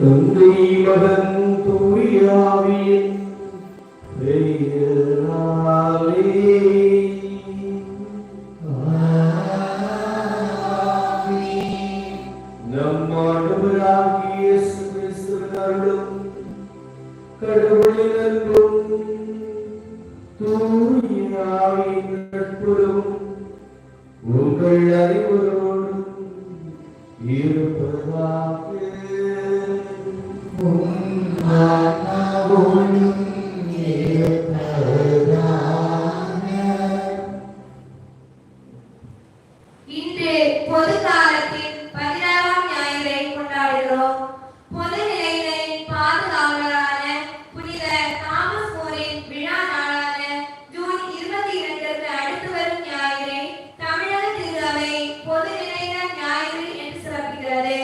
தந்தை மகன் தூயாவியின் பெயராலே நம் ஆண்டவராகிய இயேசு கிறிஸ்துவின் அருளும் கடவுளின் அன்பும் தூய ஆவியின் நட்புறவும் உங்கள் அனைவரோடும் இருப்பதாக. இன்று பொது காலத்தின் 16ஆம் ஞாயிறை கொண்டாடுகிறோம். பொது நிலைகளின் பாதுகாவலரான புனித தாமஸ் மோரின் விழா நாளான ஜூன் 22க்கு அடுத்து வரும் ஞாயிறை தமிழக திருஅவை பொது நிலையினர் ஞாயிறு என்று சிறப்பிக்கிறது.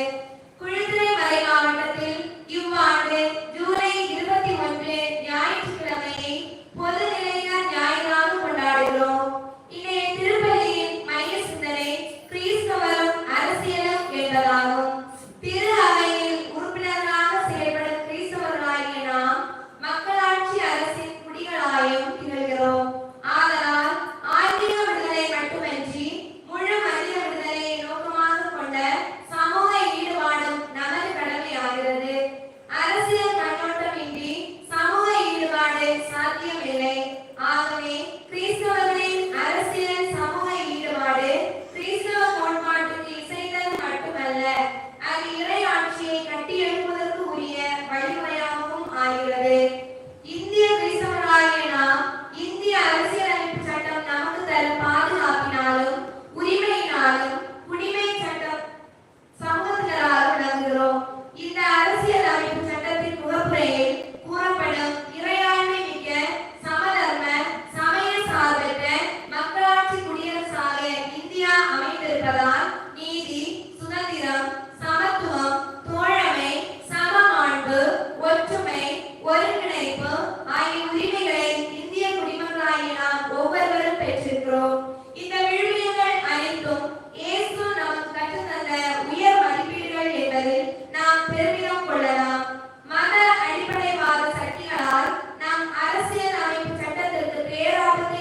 குழித்துறை மறை மாவட்டத்தில் இவ்வாண்டு ஜூலை 21 ஞாயிற்றுக்கிழமையை பொது நிலையினர் ஞாயிறாக கொண்டாடுகிறோம். இன்றைய திருப்பலியின் மைய சிந்தனை கிறிஸ்தவரும் அரசியலும் என்பதாகும். திரு அவையில் உறுப்பினர்களாக செயல்படும் கிறிஸ்தவர்களாகிய நாம் மக்களாட்சி அரசின் குடிகளாயும் திகழ்கிறோம். ஆதலால் ஆன்மீக விடுதலை மட்டுமின்றி முழு மனித விடுதலையை நோக்கமாக கொண்ட சமூக ஈடுபாடும் நமது கடமையாகிறது. அரசியல் கண்ணோட்டமின்றி சமூக ஈடுபாடு சாத்தியமில்லை. ஆகவே கிறிஸ்தவர்களின் அரசியல் சமூக ஈடுபாடு கிறிஸ்தவ கோட்பாட்டுக்கு இசைந்தது மட்டுமல்ல, அது இறை ஆட்சியை கட்டியெழுப்பதற்கு உரிய வழிமுறையாகவும் ஆகிறது. இந்திய கிறிஸ்தவர்களாகிய நாம் இந்திய அரசியலமைப்பு சட்டம் நமக்கு தரும் பாதுகாப்பினாலும் உரிமையினாலும் குடிமை சட்டம் சமூகத்தினராக விளங்குகிறோம். இந்த அரசியல் அமைப்பு சட்டத்தின் முகப்புரையில் கூறப்படும் இறையாண்மை மிக்க சமதர்ம சமய சார்பற்ற மக்களாட்சி குடியரசாக இந்தியா அமைந்திருப்பதால் நீதி, சுதந்திரம், சமத்துவம், தோழமை, சமமாண்பு, ஒற்றுமை, ஒருங்கிணைப்பு ஆகிய உரிமைகளை இந்திய குடிமக்களாகிய நாம் ஒவ்வொருவரும் பெற்றிருக்கிறோம். இந்த விழுமியங்கள் அனைத்தும் இயேசு நமக்கு கற்றுத்தந்த உயர் மதிப்பீடுகள் என்பதில் நாம் பெருமிதம் கொள்ளலாம். மத அடிப்படைவாத சக்திகளால் நாம் அரசியல் அமைப்பு சட்டத்திற்கு பேராபத்து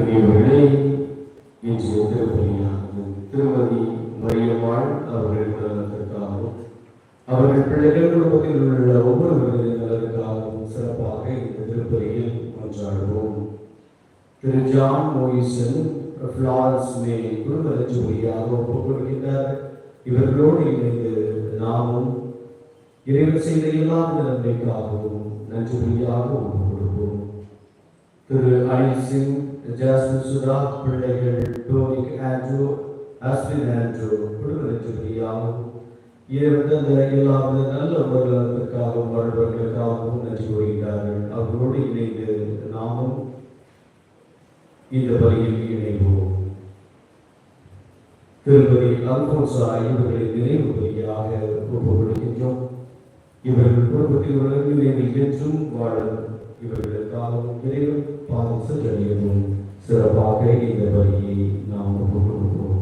அன்புக்குரியவர்களே, இன்றைய திருப்பலியானது திருமதி மரியம்மாள் அவர்கள் நலனுக்காகவும் அவர்கள் பிள்ளைகள் குடும்பத்தில் உள்ள ஒவ்வொருவர்களின் நலனுக்காகவும் சிறப்பாக இந்த திருப்பலியில் கொண்டாடுவோம். திரு ஜான் மோயிசன் பிளாரன்ஸ் மே குடும்ப லட்சுமியாக ஒப்புக்கொள்கின்றார். இவர்களோடு இணைந்து நாமும் இறைவன் செய்த எல்லா நன்மைக்காகவும் நன்றியாக ஒப்புக் கொடுப்போம். திரு அனில் சிங், ஜாஸ்மின் சுதா பிள்ளைகள், டோனிக் ஆண்ட்ரூ, ஆஸ்பின் ஆண்ட்ரூ குடும்ப லட்சுமியாகவும் இறைவன் அந்த எல்லா நல்ல உணர்வுகளுக்காகவும் வருடங்களுக்காகவும் நன்றி கூறுகிறார்கள். அவர்களோடு இணைந்து நாமும் இந்த பலியில் இணைவோம். திருமதி அல்போன்சா இவர்களின் நினைவு பலியாக ஒப்புக் கொடுக்கின்றோம். இவர்கள் குடும்பத்தில் உள்ள நிலையில் என்றும் வாழும் இவர்களுக்காகவும் இறைவன் பாதம் சென்றடையவும் சிறப்பாக இந்த பலியை நாம் ஒப்புக் கொடுப்போம்.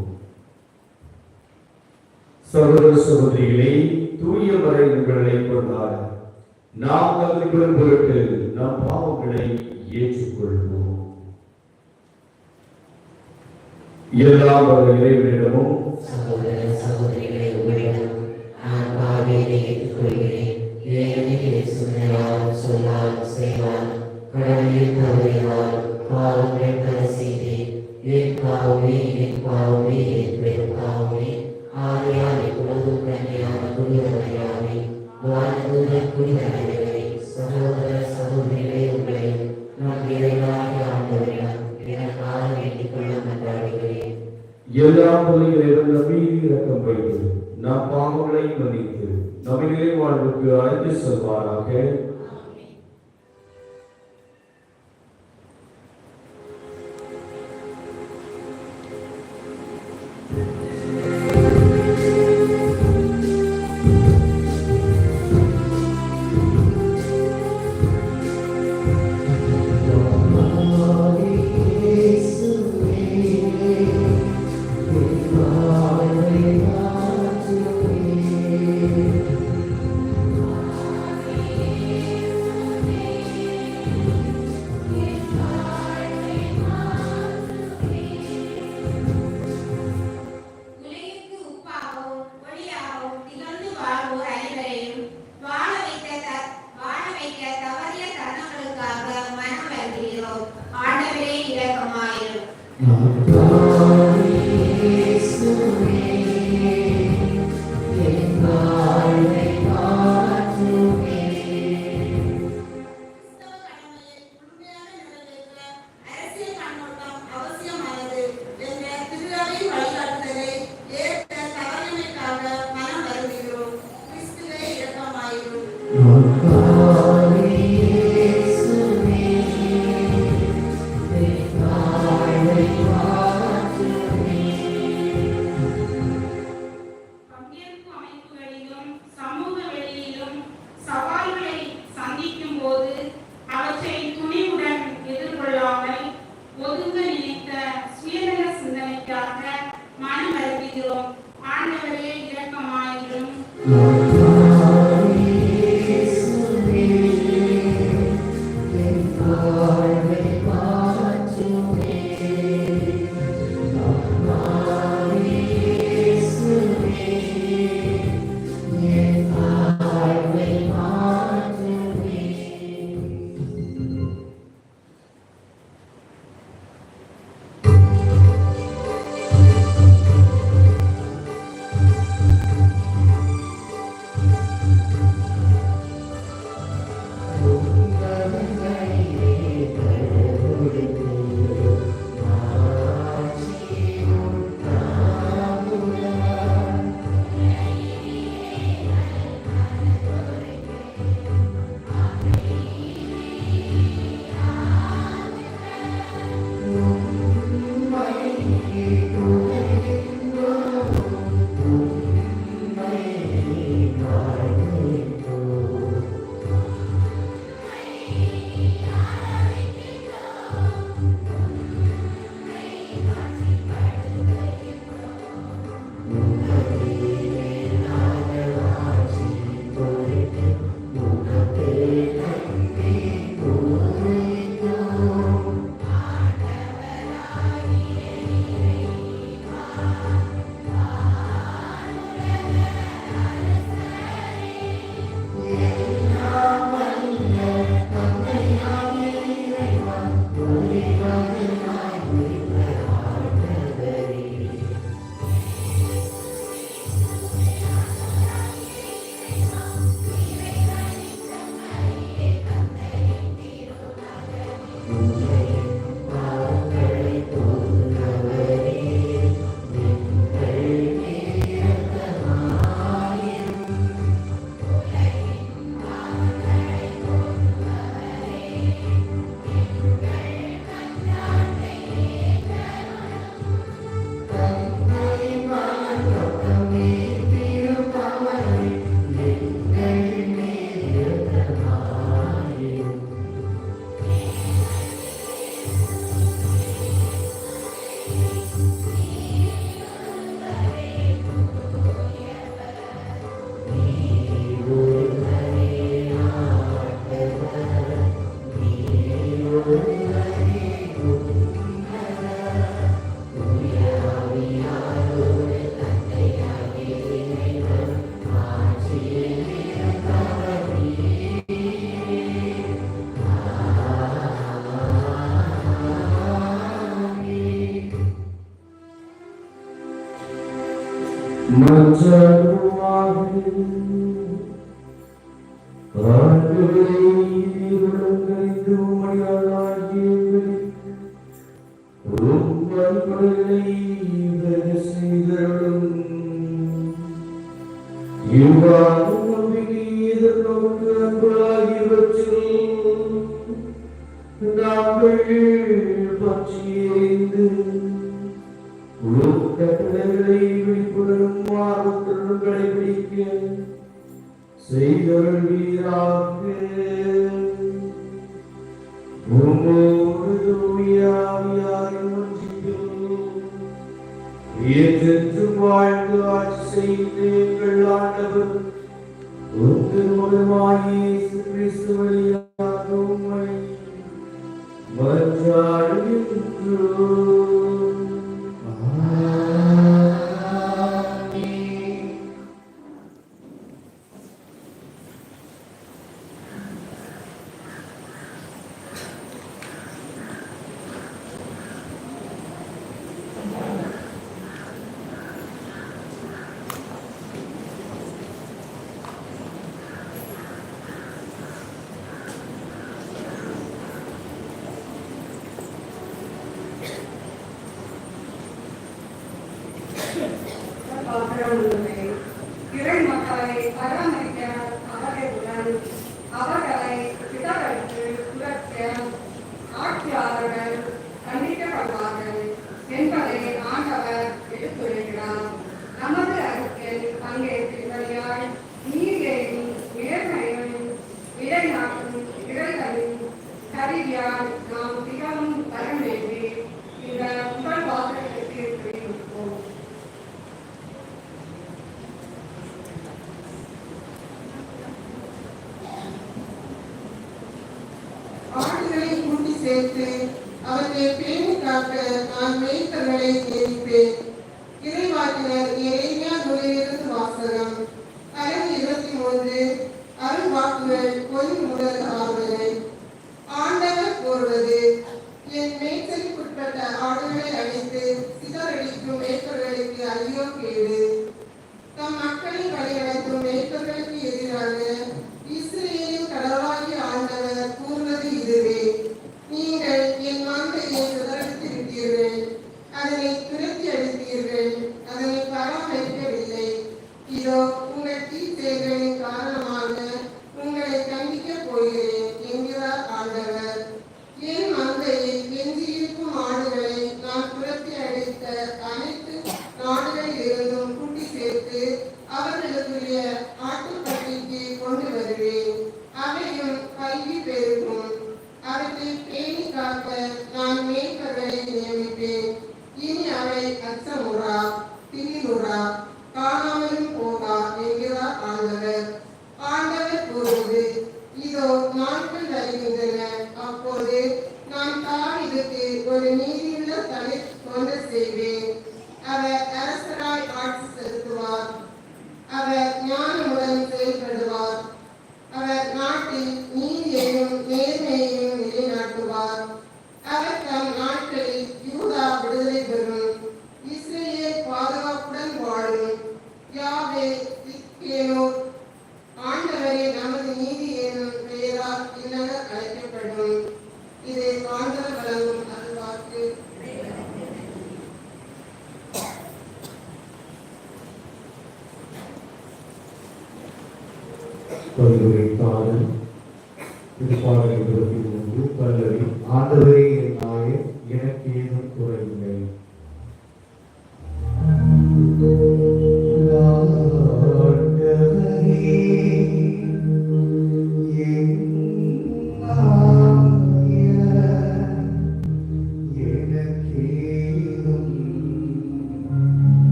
சகோதர சகோதரிகளை, தூய மறைவுகளை கொண்டாட நாம் தகுதி பெறும் பொருட்டு நம் பாவங்களை ஏற்றுக்கொள்வோம். எல்லாம் இறைவனிடமும் சகோதர சகோதரிகளை உங்களிடம் நான் பாவியை ஏற்றுக்கொள்கிறேன். ஏனெனில் சொன்னாலும் சொல்லாலும் செய்வாலும் கடவுளில் தவறினால் பாவங்கள் பல செய்தேன். என் பாவமே என் பாவமே என் பெரும் பாவமே. ஆகையால் இப்பொழுதும் கன்னியான புனிதமரியாதை வாழ்ந்தூதர் புனிதமரியாதை சகோதர சகோதரிகளை உங்களையும் நம் இறைவனாகிய ஆண்டவரிடம் எனக்காக வேண்டிக் கொள்ள மன்றாடுகிறேன். எல்லாம் இறைவன் மீது இரக்கம் வைத்து நம் பாவங்களை மன்னித்து நம்மை வாழ்வுக்கு அழைத்து செல்வாராக.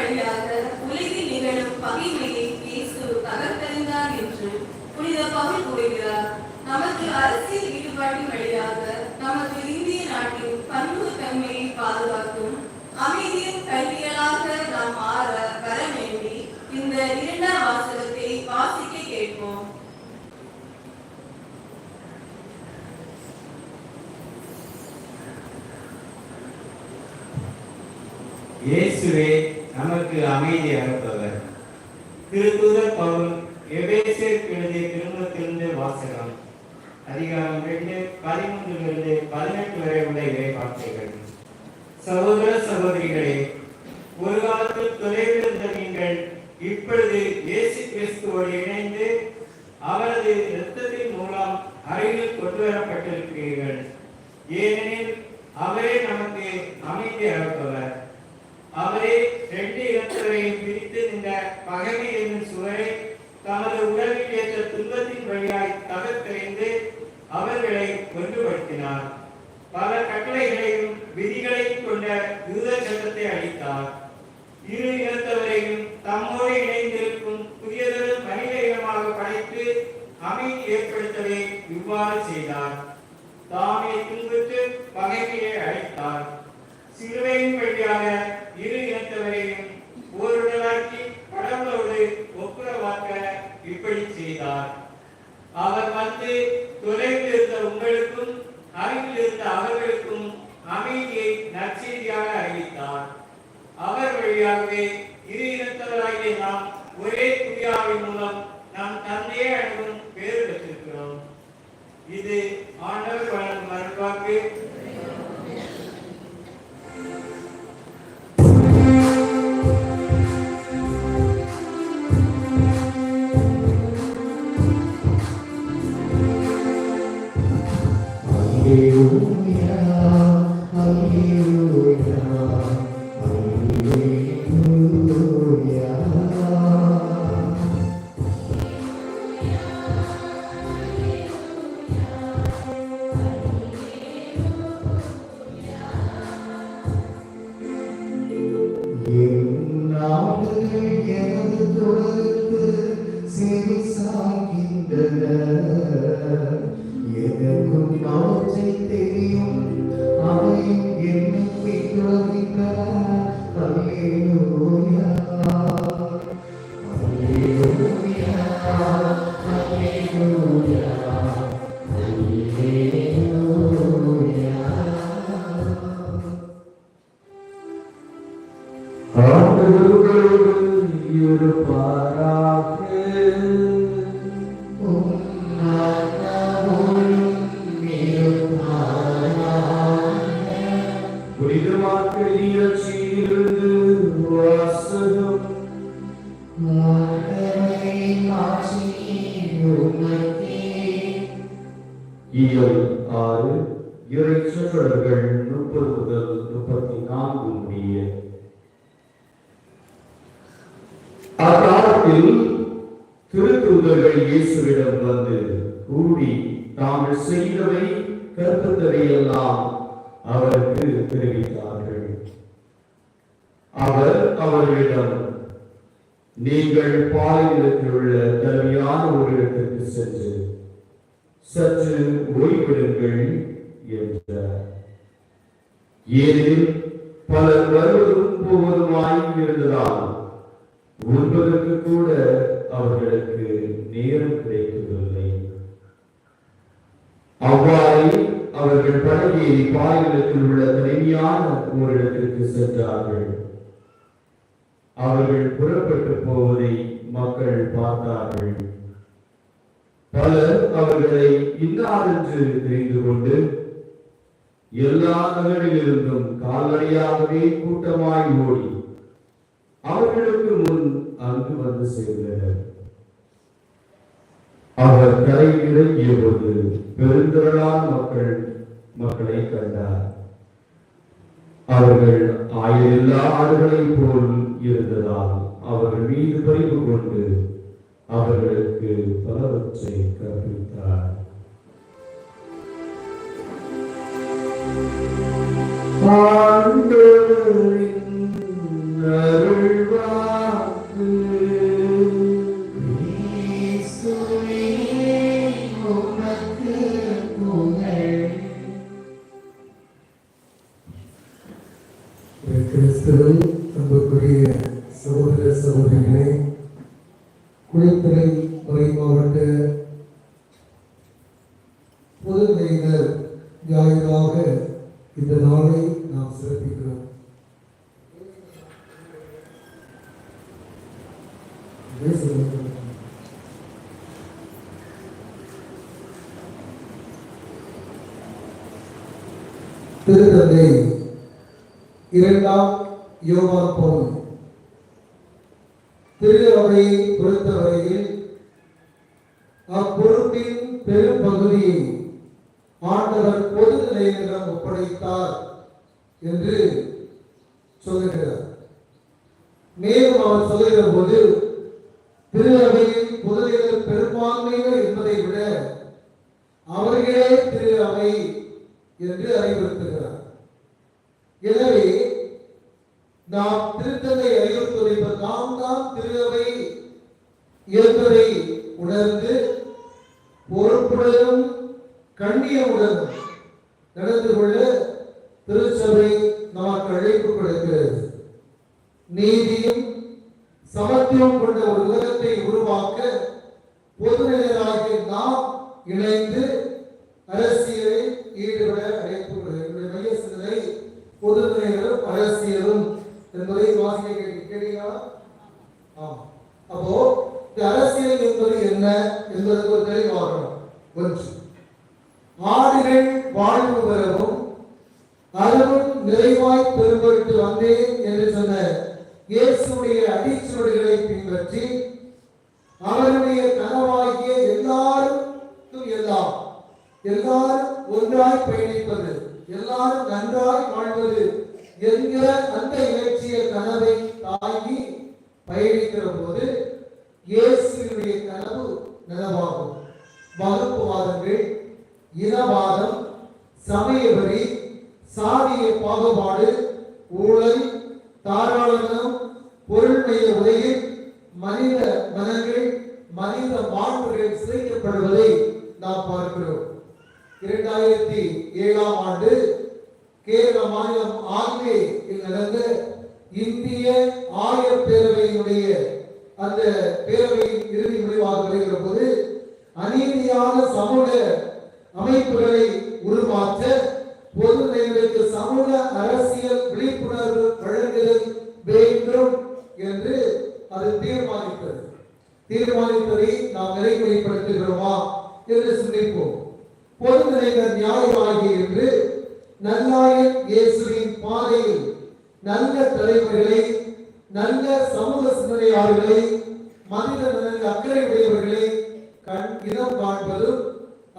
வழியாக உலகில் நிகழும் பகைமையை இயேசு தகர்த்தெறிந்தார் என்று புனித பவுல் கூறுகிறார். நமது அரசியல் ஈடுபாட்டின் வழியாக நமது இந்திய நாட்டின் பன்முகத்தன்மையை பாதுகாக்கும் அமைதியின் கல்விகளாக நாம் மாற வர வேண்டி இந்த இரண்டாம் வாசகத்தை வாசிக்க கேட்போம். இயேசுவே நமக்கு அமைதி அளிப்பவர். திருத்தூதர் பவுல் எபேசியருக்கு எழுதிய திருமுகத்திலிருந்து வாசகம். அதிகாரம் 2 13 18 வரை உள்ள இறை வார்த்தைகள். சகோதர சகோதரிகளே, ஒரு காலத்தில் தொலைவில் இருந்த நீங்கள் இப்பொழுது இயேசு கிறிஸ்துவோடு இணைந்து அவரது இரத்தத்தின் மூலம் அருகில் கொண்டு வரப்பட்டிருக்கிறீர்கள். ஏனெனில் அவரே நமக்கு அமைதி அளிப்பவர். அவரே ரெண்டு இனத்தவரையும் பிரித்து நின்ற பகைமை என்னும் சுவரை தமது உடலில் ஏற்ற துன்பத்தின் வழியாய் தகர்த்தெறிந்து அவர்களை ஒன்றுபடுத்தினார். பல கட்டளைகளையும் விதிகளையும் கொண்ட யூத சட்டத்தை அளித்தார். இரு இனத்தவரையும் தம்மோடு இணைந்திருக்கும் புதியதொரு மனித இனமாக படைத்து அமைதி ஏற்படுத்தவே இவ்வாறு செய்தார். தாமே துன்புற்று பகைமையை அழைத்தார். சிலுவையின் வழியாக இரு இனத்தவரையும் ஓருடலாக்கி கடவுளோடு ஒப்புரவாக்க இப்படி செய்தார். அவர் வந்து தொலைவில் இருந்த உங்களுக்கும் அருகில் இருந்த அவர்களுக்கும் அமைதியை நற்செய்தியாக அறிவித்தார். அவர் வழியாகவே இரு இனத்தவராகிய நாம் ஒரே துணியாவின் மூலம் நம் தந்தையை அணுகும் பேறு பெற்றிருக்கிறோம். இது ஆண்டவர் வழங்கும் அருள்வாக்கு. அக்காலத்தில் திருத்தூதர்கள் இயேசுவிடம் வந்து கூடி தாங்கள் செய்தவை கற்பந்தவை எல்லாம் அவருக்கு தெரிவித்தார்கள். அவர் அவர்களிடம், நீங்கள் பாலைநிலத்தில் உள்ள தனியான ஒரு இடத்திற்கு சென்று சற்று ஓய்வெடுங்கள் என்றார். ஏனெனில் பலர் வருவதும் போவதுமாய் இருந்ததால் உண்பதற்கு கூட அவர்களுக்கு நேரம் கிடைக்கவில்லை. அவ்வாறே அவர்கள் படகேறி பாலைநிலத்தில் உள்ள தனிமையான ஒரு இடத்திற்கு சென்றார்கள். அவர்கள் புறப்பட்டு போவதை மக்கள் பார்த்தார்கள். பலர் அவர்களை இன்னாரென்று தெரிந்து கொண்டு எல்லா நகரிலிருந்தும் கால்நடையாகவே கூட்டமாய் ஓடி அவர்களுக்கு முன் அங்கு வந்து சேர்ந்தனர். அவர் கரையில் இறங்கிய போது பெருந்திரளான மக்களை கண்டார். அவர்கள் ஆயிரல்லா ஆடுகளைப் போல் இருந்ததால் அவர்கள் மீது பரிவு கொண்டு அவர்களுக்கு பலவற்றை கற்பித்தார். ஆண்டவரின் அருள்வாக்கு. கிறிஸ்துவில் அன்புக்குரிய சகோதர சகோதரிகளே, குளித்தலை மறை மாவட்ட பொதுநிலையினர் ஞாயிறாக இந்த நாளை நாம் சிறப்பிக்கிறோம். திருத்தந்தை இரண்டாம் யோவான் பவுல் திரு அவையை பொறுத்தவரையில் அப்பொறுப்பின் பெரும் பகுதியை ஆண்டவர் பொது நிலையிடம் ஒப்படைத்தார் என்று சொல்லுகிறார். மேலும் அவர் சொல்லுகிற போது திரு அவையில் பொதுநிலையில் பெரும்பான்மையினர் என்பதை விட அவர்களே திரு அவை என்று அறிவுறுத்துகிறார். எனவே நாம் திருத்தந்தை அறிவுறுத்துவதை நாம் தான் திரு அவை என்பதை உணர்ந்து பொறுப்புடனும் கண்ணியமுடனும் நடந்து கொள்ள திருச்சபை நமக்கு அழைப்பு கொடுக்கிறது. நீதியும் சமத்துவம் கொண்ட ஒரு உலகத்தை உருவாக்க பொதுநிலையராகிய நாம் இணைந்து அரசியலில் ஈடுபட அழைப்பு கொடுக்கிறது. மைய சிந்தனை பொதுநிலையரும் அரசியலும் என்பதை வாசிக்க கேட்டீங்களா? ஆமா. அப்போ இந்த அரசியல் என்பது என்ன என்பதற்கு ஒரு தெளிவாகணும். ஒன்று, ஆடுகள் வாழ்வு பெறவும் அதுவும் நிறைவாய் பெரும்பட்டு வந்தேன் என்று சொன்ன இயேசுடைய அடிச்சுவடுகளை பின்பற்றி அவருடைய கனவாகிய எல்லாரும் எல்லாரும் ஒன்றாய் பயணிப்பது, எல்லாரும் நன்றாய் வாழ்வது என்கிற அந்த இலட்சிய கனவை தாங்கி பயணிக்கிற போது இயேசுடைய கனவு நனவாகும். வகுப்புவாதங்கள், இனவாதம், சமயவெறி, சாதிய பாகுபாடு, ஊழல், தாராளமனம், பொருள்மைய உலகில் மனித மனங்கள், மனித மாண்புகள் சிதைக்கப்படுவதை நாம் பார்க்கிறோம். 2007ஆம் ஆண்டு கேரள மாநிலம் ஆந்தியில் நடந்த இந்திய ஆயர் பேரவையினுடைய அந்த பேரவையின் இறுதி முடிவாக வருகிற போது அநீதியான சமூக அமைப்புகளை உருமாற்ற பொது நிலைகளுக்கு சமூக அரசியல் விழிப்புணர்வு வழங்குதல் வேண்டும் என்று அது தீர்மானித்ததை நாம் நடைமுறைப்படுத்துகிறோமா என்று சிந்திப்போம். பொது நிலைகள் நியாயமாகி என்று நல்லாயன் இயேசுவின் பாதையில் நல்ல தலைவர்களை, நல்ல சமூக சிந்தனையாளர்களை, மனித நலனில் அக்கறை உடையவர்களை இனம் காண்பதும்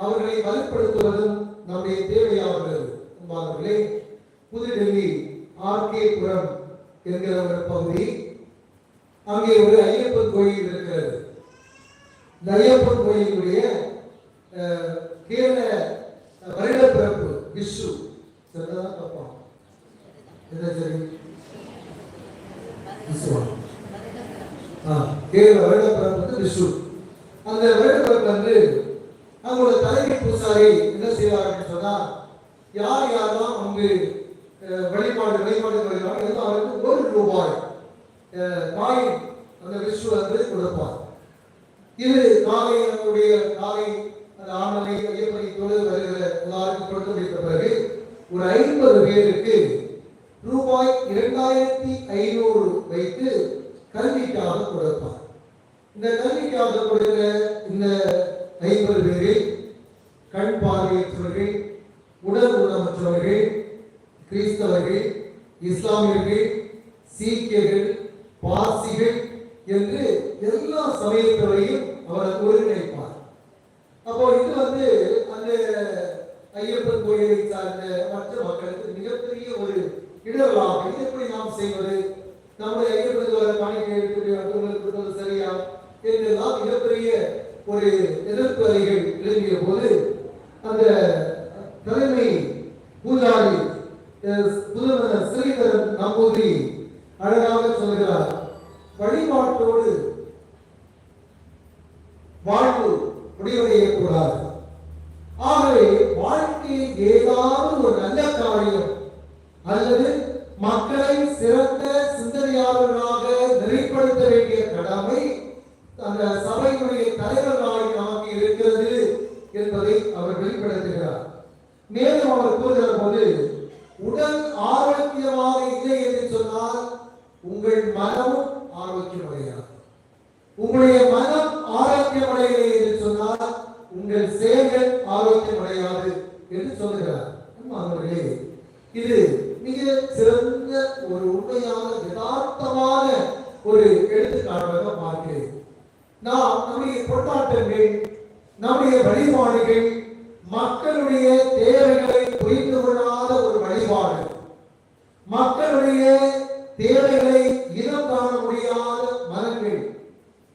அவர்களை வலுப்படுத்துவதும் நம்முடைய தேவையாகிறது. புதுடெல்லி ஆர்கே புரம் என்கிற ஒரு பகுதி, அங்கே ஒரு ஐயப்பன் கோயில் இருக்கிறது. இந்த ஐயப்பன் கோயிலுடைய கேரள வருட பிறப்பு விஷு தப்பா என்ன சரி கேரள வருட பிறப்பு விஷு. அந்த வருட பிறப்பு வந்து அவங்களோட தலைமை பூசாரி என்ன செய்வார்கள் சொன்னா, யார் யாரெல்லாம் அங்கு வழிபாடு வருகிறார்கள் எல்லாருக்கும் ₹1 காயின் அந்த விஷு வந்து கொடுப்பார். இது காலை நம்முடைய காலை அந்த ஆண்டனை ஐயப்பனை தொழுது வருகிற எல்லாருக்கும் கொடுத்து முடித்த பிறகு ஒரு 50 பேருக்கு ₹2500 வைத்து கல்விக்காக கொடுப்பார். இந்த கல்விக்காக கொடுக்கிற இந்த 50 பேரில் கண் பார்வையற்றவர்கள், உடல் ஊனமற்றவர்கள், கிறிஸ்தவர்கள், இஸ்லாமியர்கள், சீக்கியர்கள், பார்சிகள் என்று எல்லா சமயத்தவரையும் அவர் ஒருங்கிணைப்பார். அப்போ இது வந்து அந்த ஐயப்பன் கோயிலை சார்ந்த மற்ற மக்களுக்கு மிகப்பெரிய ஒரு இடர்களாக இது எப்படி நாம் செய்வது, நம்முடைய ஐயப்பன் காணிக்கை எடுத்து சரியா என்றெல்லாம் மிகப்பெரிய ஒரு எதிர்ப்பு அலைகள் எழுதிய போது அந்த தலைமை பூஜாரி ஸ்ரீதரன் நம்பூதிரி அழகாக சொல்கிறார், வழிபாட்டோடு வாழ்வு முடிவடையக்கூடாது. ஆகவே வாழ்க்கையில் ஏதாவது ஒரு நல்ல காரியம் அல்லது மக்களை சிறந்த சிந்தனையாளர்களாக நெறிப்படுத்த வேண்டிய கடமை அந்த சபையினுடைய தலைவர்களாக நமக்கு இருக்கிறது என்பதை அவர் வெளிப்படுத்துகிறார். மேலும் அவர் கூறுகிற போது, உடல் ஆரோக்கியமாக இல்லை என்று சொன்னால் உங்கள் மனமும் ஆரோக்கியமடையாது. உங்களுடைய மனம் ஆரோக்கியமடையவில்லை என்று சொன்னால் உங்கள் செயல்கள் ஆரோக்கியமடையாது என்று சொல்லுகிறார். அவர்களே, இது மிக சிறந்த ஒரு உண்மையான யதார்த்தமான ஒரு எடுத்துக்காட்டாக பார்க்கிறேன். நாம் நம்முடைய கொண்டாட்டங்கள், நம்முடைய வழிபாடுகள் மக்களுடைய தேவைகளை புரிந்து கொள்ளாத ஒரு வழிபாடு, மக்களுடைய தேவைகளை இனம் காண முடியாத மனங்கள்,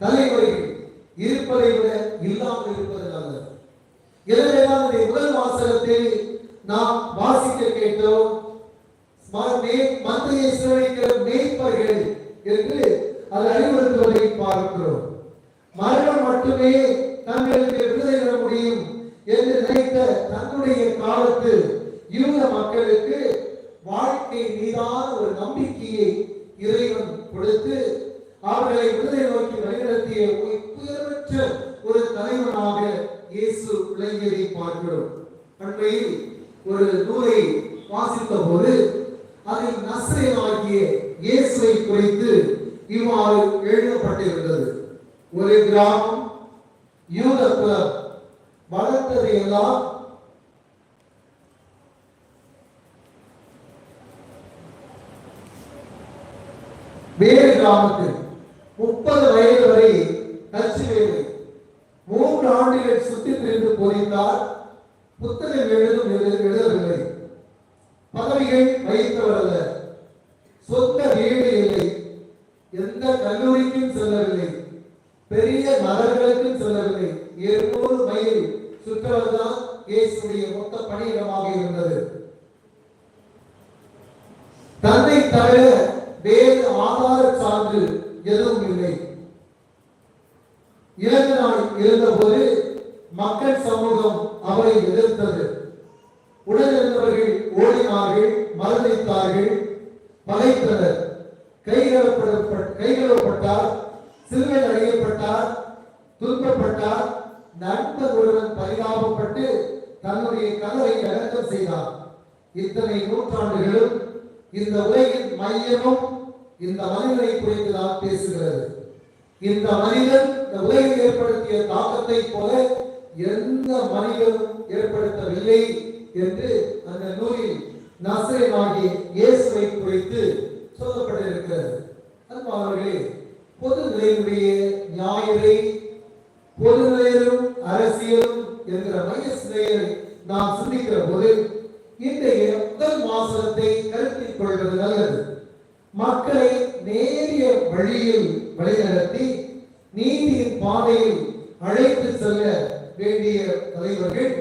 தலைவர்கள் இருப்பதை விட இல்லாமல் இருப்பது நல்லது. எனவேதான் முதல் வாசகத்தில் நாம் வாசிக்க கேட்டோம், மந்தையை சிறவிக்கிற மேய்ப்பர்கள் என்று அது அறிவுறுத்துவதை பார்க்கிறோம். மரணம் மட்டுமே தங்களுக்கு விடுதலை பெற முடியும் என்று நினைத்த தன்னுடைய காலத்து யூத மக்களுக்கு வாழ்க்கை மீதான ஒரு நம்பிக்கையை இறைவன் கொடுத்து அவர்களை விடுதலை நோக்கி வழிநடத்திய உயர்வற்ற ஒரு தலைவனாக இயேசு விளங்கியதை பார்க்கிறோம். அண்மையில் ஒரு நூலை வாசித்த போது அதில் நசரேயனாகிய இயேசுவை குறித்து இவ்வாறு எழுதப்பட்டிருந்தது. ஒரு கிராமம், யூத குலம், வளர்த்ததையெல்லாம் வேறு கிராமத்தில் 30 வயது வரை கட்சி வேலை, 3 ஆண்டுகள் சுற்றி திரிந்து போதித்தார். புத்தகம் எழுதவில்லை, பதவிகள் வகித்தவர் அல்ல, சொந்த வீடு இல்லை, எந்த கல்லூரிக்கும் செல்லவில்லை, பெரிய நகர்களுக்கும் செல்லவில்லை. 200 மைல் சுற்றுவதுதான் இயேசுடைய மொத்த பணியிடமாக இருந்தது. தன்னை தவிர வேறு ஆதார சான்று எதுவும் இல்லை. இறந்த நாள் இருந்தபோது மக்கள் சமூகம் அவரை எதிர்த்தது. உடனிருந்தவர்கள் ஓடினார்கள், மரணித்தார்கள், பகைத்தனர். கைகளப்பட்டார், சிலுவையில் அடையப்பட்டார், துன்பப்பட்டார். நண்பர் ஒருவன் பரிதாபப்பட்டு தன்னுடைய கனவை அடக்கம் செய்தார். இத்தனை நூற்றாண்டுகளும் இந்த உலகின் மையமும் இந்த மனிதனை குறித்து தான் பேசுகிறது. இந்த மனிதன் இந்த உலகில் ஏற்படுத்திய தாக்கத்தை போல எந்த மனிதனும் ஏற்படுத்தவில்லை என்று அந்த நூலில் நசரேயனாகிய இயேசுவை குறித்து சொல்லப்பட்டிருக்கிறது. அன்பானவர்களே, பொது நிலையினுடைய ஞாயிறை பொது நிலையிலும் அரசியலும் என்கிற மைய சிலையை நாம் சிந்திக்கிற போது இன்றைய முதல் வாசகத்தை கருத்தில் கொள்வது நல்லது. மக்களை நேரிய வழியில் வழிநடத்தி நீதியின் பாதையில் அழைத்து செல்ல வேண்டிய தலைவர்கள்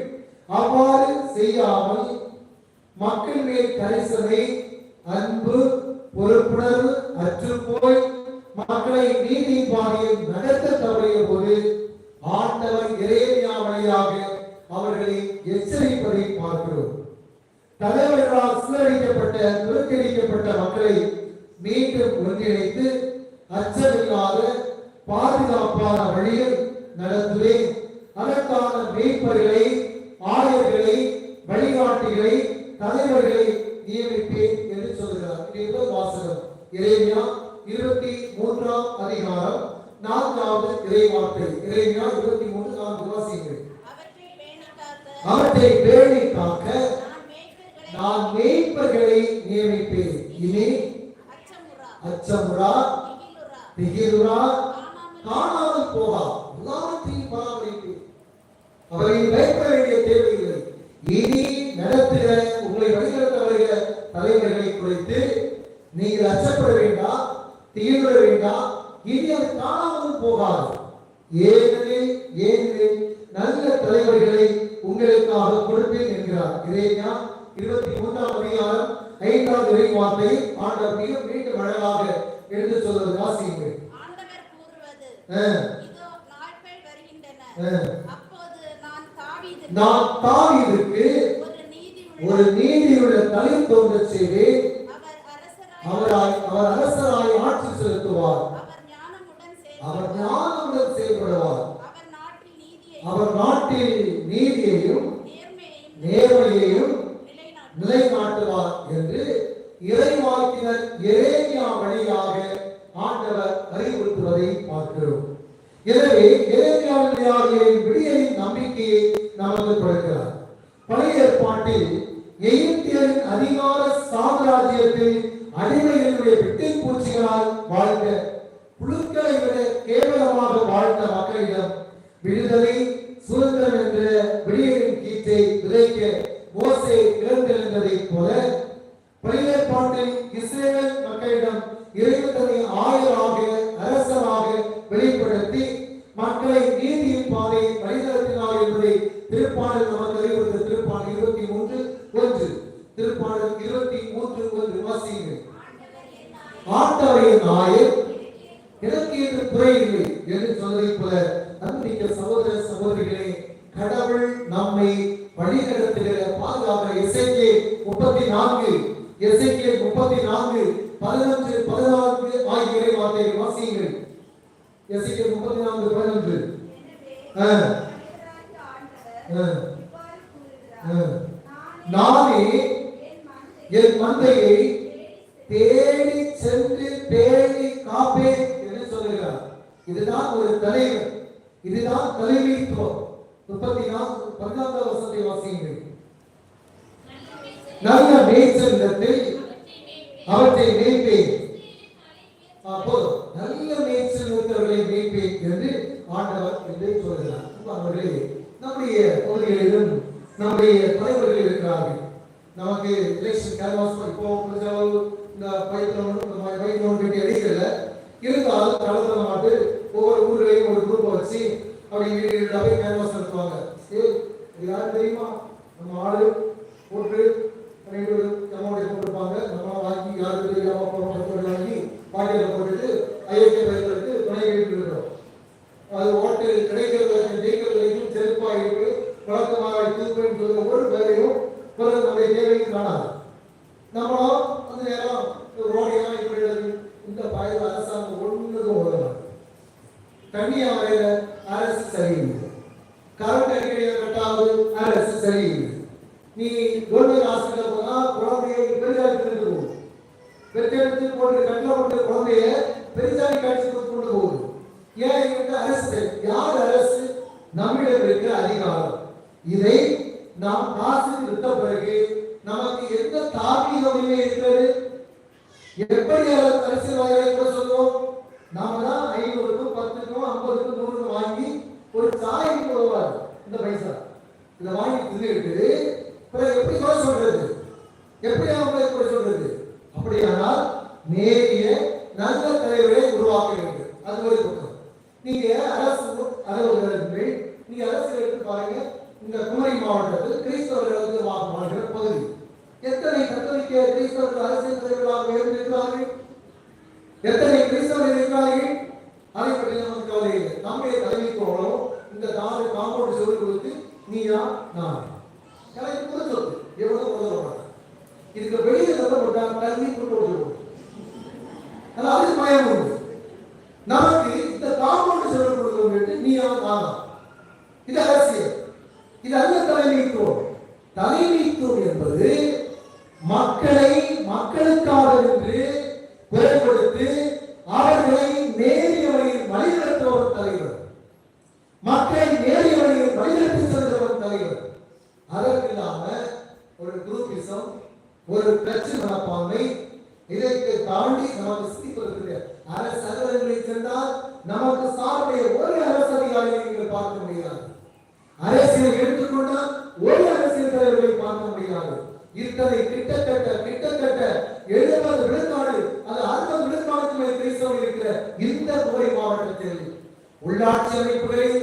அவ்வாறு செய்யாமல் மக்கள் மேல் கரிசனை, அன்பு, பொறுப்புணர்வு அற்று போய் மக்களை நீதியின் பாதையில் நடத்த தவறிய போது ஆண்டவர் எரேமியா வழியாக அவர்களை எச்சரிப்பதை பார்க்கிறோம். தலைவர்களால் சிலரடிக்கப்பட்ட, துரத்தடிக்கப்பட்ட மக்களை மீண்டும் ஒன்றிணைத்து அச்சமில்லாத பாதுகாப்பான வழியில் நடத்துவேன். அதற்கான மேய்ப்பர்களை, ஆயர்களை, வழிகாட்டிகளை, தலைவர்களை நியமிப்பேன் என்று சொல்கிறார். இது வாசகம் எரேமியா 23ஆம் அதிகாரம் 4வது இறைவார்த்தை. எரேமியா 23:4 வாசியுங்கள். அவற்றை பேணி காக்க நான் மேய்ப்பர்களை நியமிப்பேன். இனி அச்சமுறா, திகிலுறா, காணாமல் போகா, எல்லாவற்றையும் பராமரிப்பேன். அவரை பயப்பட வேண்டிய தேவையில்லை. இனி நடத்துகிற உங்களை வழிநடத்த வருகிற தலைவர்களை குறித்து நீங்கள் அச்சப்பட வேண்டாம், திகிலுற வேண்டாம். இனி அது காணாமல் போகாது. ஏனெனில் நல்ல தலைவர்களை உங்களுக்காக கொடுப்பேன் என்கிறார். எரேமியா 23ஆம் அதிகாரம் 5வது இறைவார்த்தை ஆண்டவர் மீண்டும் அழகாக எடுத்து சொல்வது வாசியுங்கள். ஆண்டவர் கூறுவது, இதோ நாட்கள் வருகின்றன, அப்போது நான் தாவீதுக்கு ஒரு நீதியுள்ள தலை தோன்றச் செய்வேன். அவர் அரசராய் ஆட்சி செலுத்துவார். அவர் ஞானமுடன் செயல்படுவார். அவர் நாட்டில் நீதியையும் நேர்மையையும் நிலைநாட்டுவார் என்று இறைவாக்கினர் எரேமியா வழியாக ஆண்டவர் அறிவுறுத்துவதை பார்க்கிறோம். எனவே எரேமியாவின் விடியலின் நம்பிக்கையை நமக்கு கொடுக்கிறார். பழைய ஏற்பாட்டில் எகிப்தியரின் அதிகார சாம்ராஜ்யத்தில் அடிமைகளுடைய வெட்டை பூச்சிகளால் வாழ்ந்த, புழுக்களை விட கேவலமாக வாழ்ந்த மக்களிடம் விடுதலை சுதந்திரம் என்ற விடியலின் கீற்றை விதைக்க மோசே இழந்திருந்ததைப் போல பழைய ஏற்பாட்டில் இஸ்ரேல் மக்களிடம் இறைவனை ஆயராக அரசராக வெளிப்படுத்தி மக்களை நீதியின் பாதை வழிநடத்தினார் என்பதை திருப்பாடல் நமக்கு அறிவுறுத்த. திருப்பாடல் 23:1. திருப்பாடல் 23:1 வாசியுங்கள். ஆண்டவரின் நாயர் எனக்கு என்று குறையில்லை என்று சொன்னதைப் போல அன்பிக்க சகோதர சகோதரிகளே, கடவுள் நம்மை வழிநடத்துகிற பாதுகாக்கிற எசேக்கியேல் 34 11-14 ஆகிய வார்த்தைகளை வாசியுங்கள். எசேக்கியேல் 34:11. நானே என் மந்தையை தேடி சென்று பேணி காப்பேன் என்று சொல்லுகிறார். இதுதான் ஒரு தலைவர், இதுதான் தலைமைத்துவம். 34 வசனத்தை வாசியுங்கள். நல்ல மேய்ச்சலிடத்தில் அவற்றை மேய்ப்பேன். போதும், நல்ல மேய்ச்சல் இருக்கிறவர்களை மேய்ப்பேன் என்று ஆண்டவர் என்று சொல்கிறார். அவர்களே, நம்முடைய பகுதிகளிலும் நம்முடைய தலைவர்கள் இருக்கிறார்கள். நமக்கு எலெக்ஷன் கேன்வாஸ் இப்போ இந்த பைத்தியம் வேண்டிய அடிக்கல இருந்தாலும் கடந்த நாட்டு ஒவ்வொரு ஊர்களையும் ஒரு குரூப்பை வச்சு அப்படி போய் கேன்வாஸ் நடத்துவாங்க. இது யாரும் தெரியுமா? நம்ம ஆளு போட்டு அமௌண்ட் போட்டுருப்பாங்க. நம்ம வாங்கி யாருக்கு தெரியாம வாங்கி பாட்டியில் போட்டுட்டு ஐயோக்கிய பயன்படுத்தி துணை வீட்டு இருக்கிறோம். அது ஓட்டு கிடைக்கிறது ஜெயிக்கிறதுலையும் செருப்பாயிருக்கு வழக்கமாக தூக்குன்னு ஒரு வேலையும் பிறகு நம்முடைய தேவைக்கு காணாது. நம்மளும் அந்த நேரம் ரோடையெல்லாம் இப்படி இந்த பயணம் அரசாங்கம் ஒன்றுக்கும் உதவும். தண்ணியை வரைகிற அரசு சரியில்லை, கரண்ட் அடிக்கடியை கட்டாவது அரசு சரியில்லை. நீ கவர்மெண்ட் ஹாஸ்பிட்டல் போனா குழந்தைய பெரிசாலி கொண்டு போகுது, பெற்றெடுத்து போட்டு கட்டில போட்டு குழந்தைய பெரிசாலி காட்சி கொண்டு போகுது. ஏன் என்கிட்ட அரசு? யார் அரசு? நம்மிடம் இருக்கிற அதிகாரம். இதை நாம் காசு விட்ட பிறகு நமக்கு எந்த தார்மீகமே இருக்கிறது? எப்படி அரசியல்வாதிகளை கூட சொல்லுவோம்? நாம தான் 500க்கும் 10க்கும் 50க்கும் 100க்கும் வாங்கி ஒரு சாய்க்கு போவார். இந்த பைசா இதை வாங்கி தின்னுட்டு பிறகு எப்படி கூட சொல்றது? எப்படி அவங்களை கூட சொல்றது? அப்படியானால் நேரிய நல்ல தலைவரை உருவாக்க வேண்டும். அது ஒரு பக்கம். நீங்க அரசு அலுவலர்கள், நீங்க அரசு எடுத்து பாருங்க. இந்த குமரி மாவட்டத்தில் கிறிஸ்தவர்களுக்கு வாழ்கிற பகுதி எத்தனை கத்தோலிக்க கிறிஸ்தவர்கள் அரசியல் தலைவர்களாக இருக்கிறார்கள்? எத்தனை கிறிஸ்தவர்கள் இருக்கிறார்கள்? அதை பற்றி நமக்கு கவலை இல்லை. நம்முடைய தலைமைத்துவம் இந்த காம்பவுண்ட் சொல்லி கொடுத்து நீயா நான் எனக்கு புது சொத்து எவ்வளவு உதவ இதுக்கு வெளியே சொல்லப்பட்டால் கல்வி கொண்டு வருவோம். அது பயம் உண்டு. நமக்கு இந்த காம்பவுண்ட் சொல்லிக் கொடுக்க நீயா நானா? இது அரசியல், இது அல்ல தலைமைத்துவம். தலைமைத்துவம் என்பது மக்களை மக்களுக்காக என்று குரல் கொடுத்து அவர்களை நேரிய வழியில் வழிநடத்துவர் தலைவர். மக்களை நேரிய வழியில் வழிநடத்தி செல்கிறவர் தலைவர். அதற்கு இல்லாம ஒரு குரூப்பிசம், ஒரு கட்சி மனப்பான்மை, இதற்கு தாண்டி நமக்கு சிந்திப்பதற்கு அரசு அலுவலகங்களை சென்றால் நமக்கு சார்புடைய ஒரு அரசு அதிகாரியை நீங்கள் பார்க்க முடியாது. அரசியல் எடுத்துக்கொண்டால் ஒரு அரசியல் தலைவர்களை பார்க்க முடியாது. இத்தனை கிட்டத்தட்ட 70 விழுக்காடு அது 60 விழுக்காடுக்கு மேல் கிறிஸ்தவர்கள் இருக்கிற இந்த கோவை மாவட்டத்தில் உள்ளாட்சி அமைப்புகளில்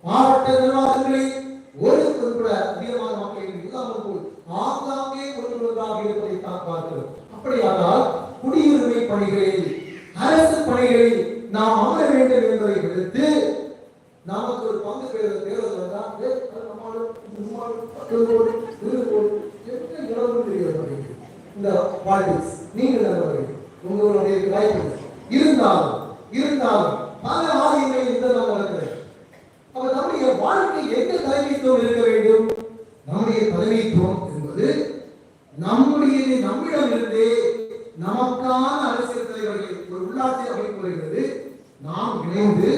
மாவட்ட நிர்வாகங்களில் ஒரு கூட அதிகமான மக்கள் இல்லாமல் போய் ஆங்காங்கே ஒன்றாக இருப்பதை தான் பார்க்கிறோம். அப்படியானால் குடியுரிமை பணிகளில் அரசு பணிகளில் நாம் அமர வேண்டும் என்பதை விடுத்து நமக்கு ஒரு பங்கு தேர்தல் வந்தால் இந்த பாலிடிக்ஸ் நீங்கள் நல்லவர்கள், உங்களுடைய வாய்ப்பு இருந்தாலும் பல ஆதியங்களை இந்த நாம் வளர்க்கிறேன். அப்ப நம்முடைய வாழ்க்கை எங்க தலைமைத்துவம் இருக்க வேண்டும்? நம்முடைய தலைமைத்துவம் என்பது நம்மிடம் இருந்தே நமக்கான அரசியல் தலைவர்களை ஒரு உள்ளாட்சி அமைப்பு வருகிறது. நாம் இணைந்து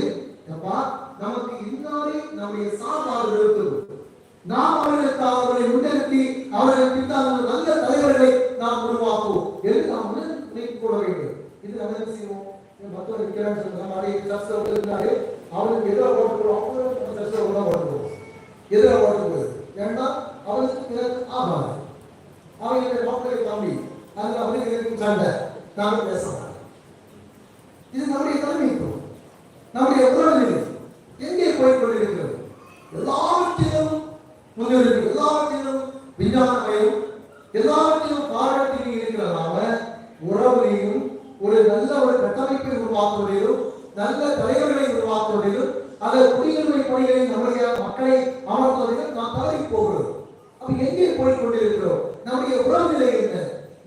நமக்கு இன்னாரை நம்முடைய சார்பாக நிறுத்துவோம். நாம் அவர்களை முன்னிறுத்தி அவர்கள் பின்னால் நல்ல தலைவர்களை நாம் உருவாக்குவோம் என்று நாம் நினைத்து கொள்ள வேண்டும். இது நம்ம என்ன செய்வோம்? மற்றொரு இருக்கிறாரு அவனுக்கு எதிராக ஓட்டுவோம், எதிராக ஓட்டுவது ஏன்னா அவனுக்கு ஆகாது. அவங்க மாப்பிள்ளை தம்பி அதில் அவனுக்கு இருக்கும் சண்டை நாங்கள் பேசலாம். இது நம்முடைய தலைமைத்துவம், நம்முடைய உறவுகள் எங்கே போய்கொண்டிருக்கிறது? எல்லாவற்றிலும் முன்னேறி, எல்லாவற்றிலும் விஞ்ஞானமயம், எல்லாவற்றிலும் பாராட்டிலும் இருக்கிறதால உறவுகளையும் ஒரு நல்ல ஒரு கட்டமைப்பை உருவாக்குவதிலும் நல்ல தலைவர்களை உருவாக்குவதிலும் அந்த குடியுரிமை பணிகளை நம்முடைய மக்களை அமர்த்துவதிலும் நாம் தவறி போகிறோம். அப்ப எங்கே போய்கொண்டிருக்கிறோம்? நம்முடைய உறவுநிலை என்ன?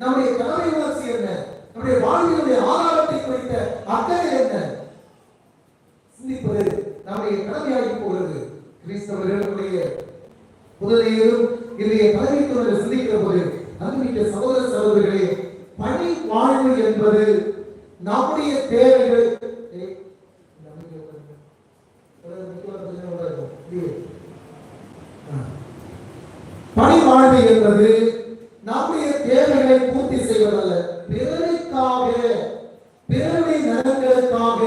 நம்முடைய கடமை உணர்ச்சி என்ன? நம்முடைய வாழ்வினுடைய ஆதாரத்தை குறித்த அக்கறை என்ன? சிந்திப்பது நம்முடைய கடமையாகி போகிறது. கிறிஸ்தவர்களுடைய புதலையிலும் இன்றைய தலைமைத்துவர்கள் சிந்திக்கிற போது அன்புமிக்க சகோதர சகோதரிகளே, பணி வாழ்வு என்பது நம்முடைய தேவைகள் பணி வாழ்வு என்பது நம்முடைய தேவைகளை பூர்த்தி செய்வதல்ல, பிறருக்காக பிறருடைய நலன்களுக்காக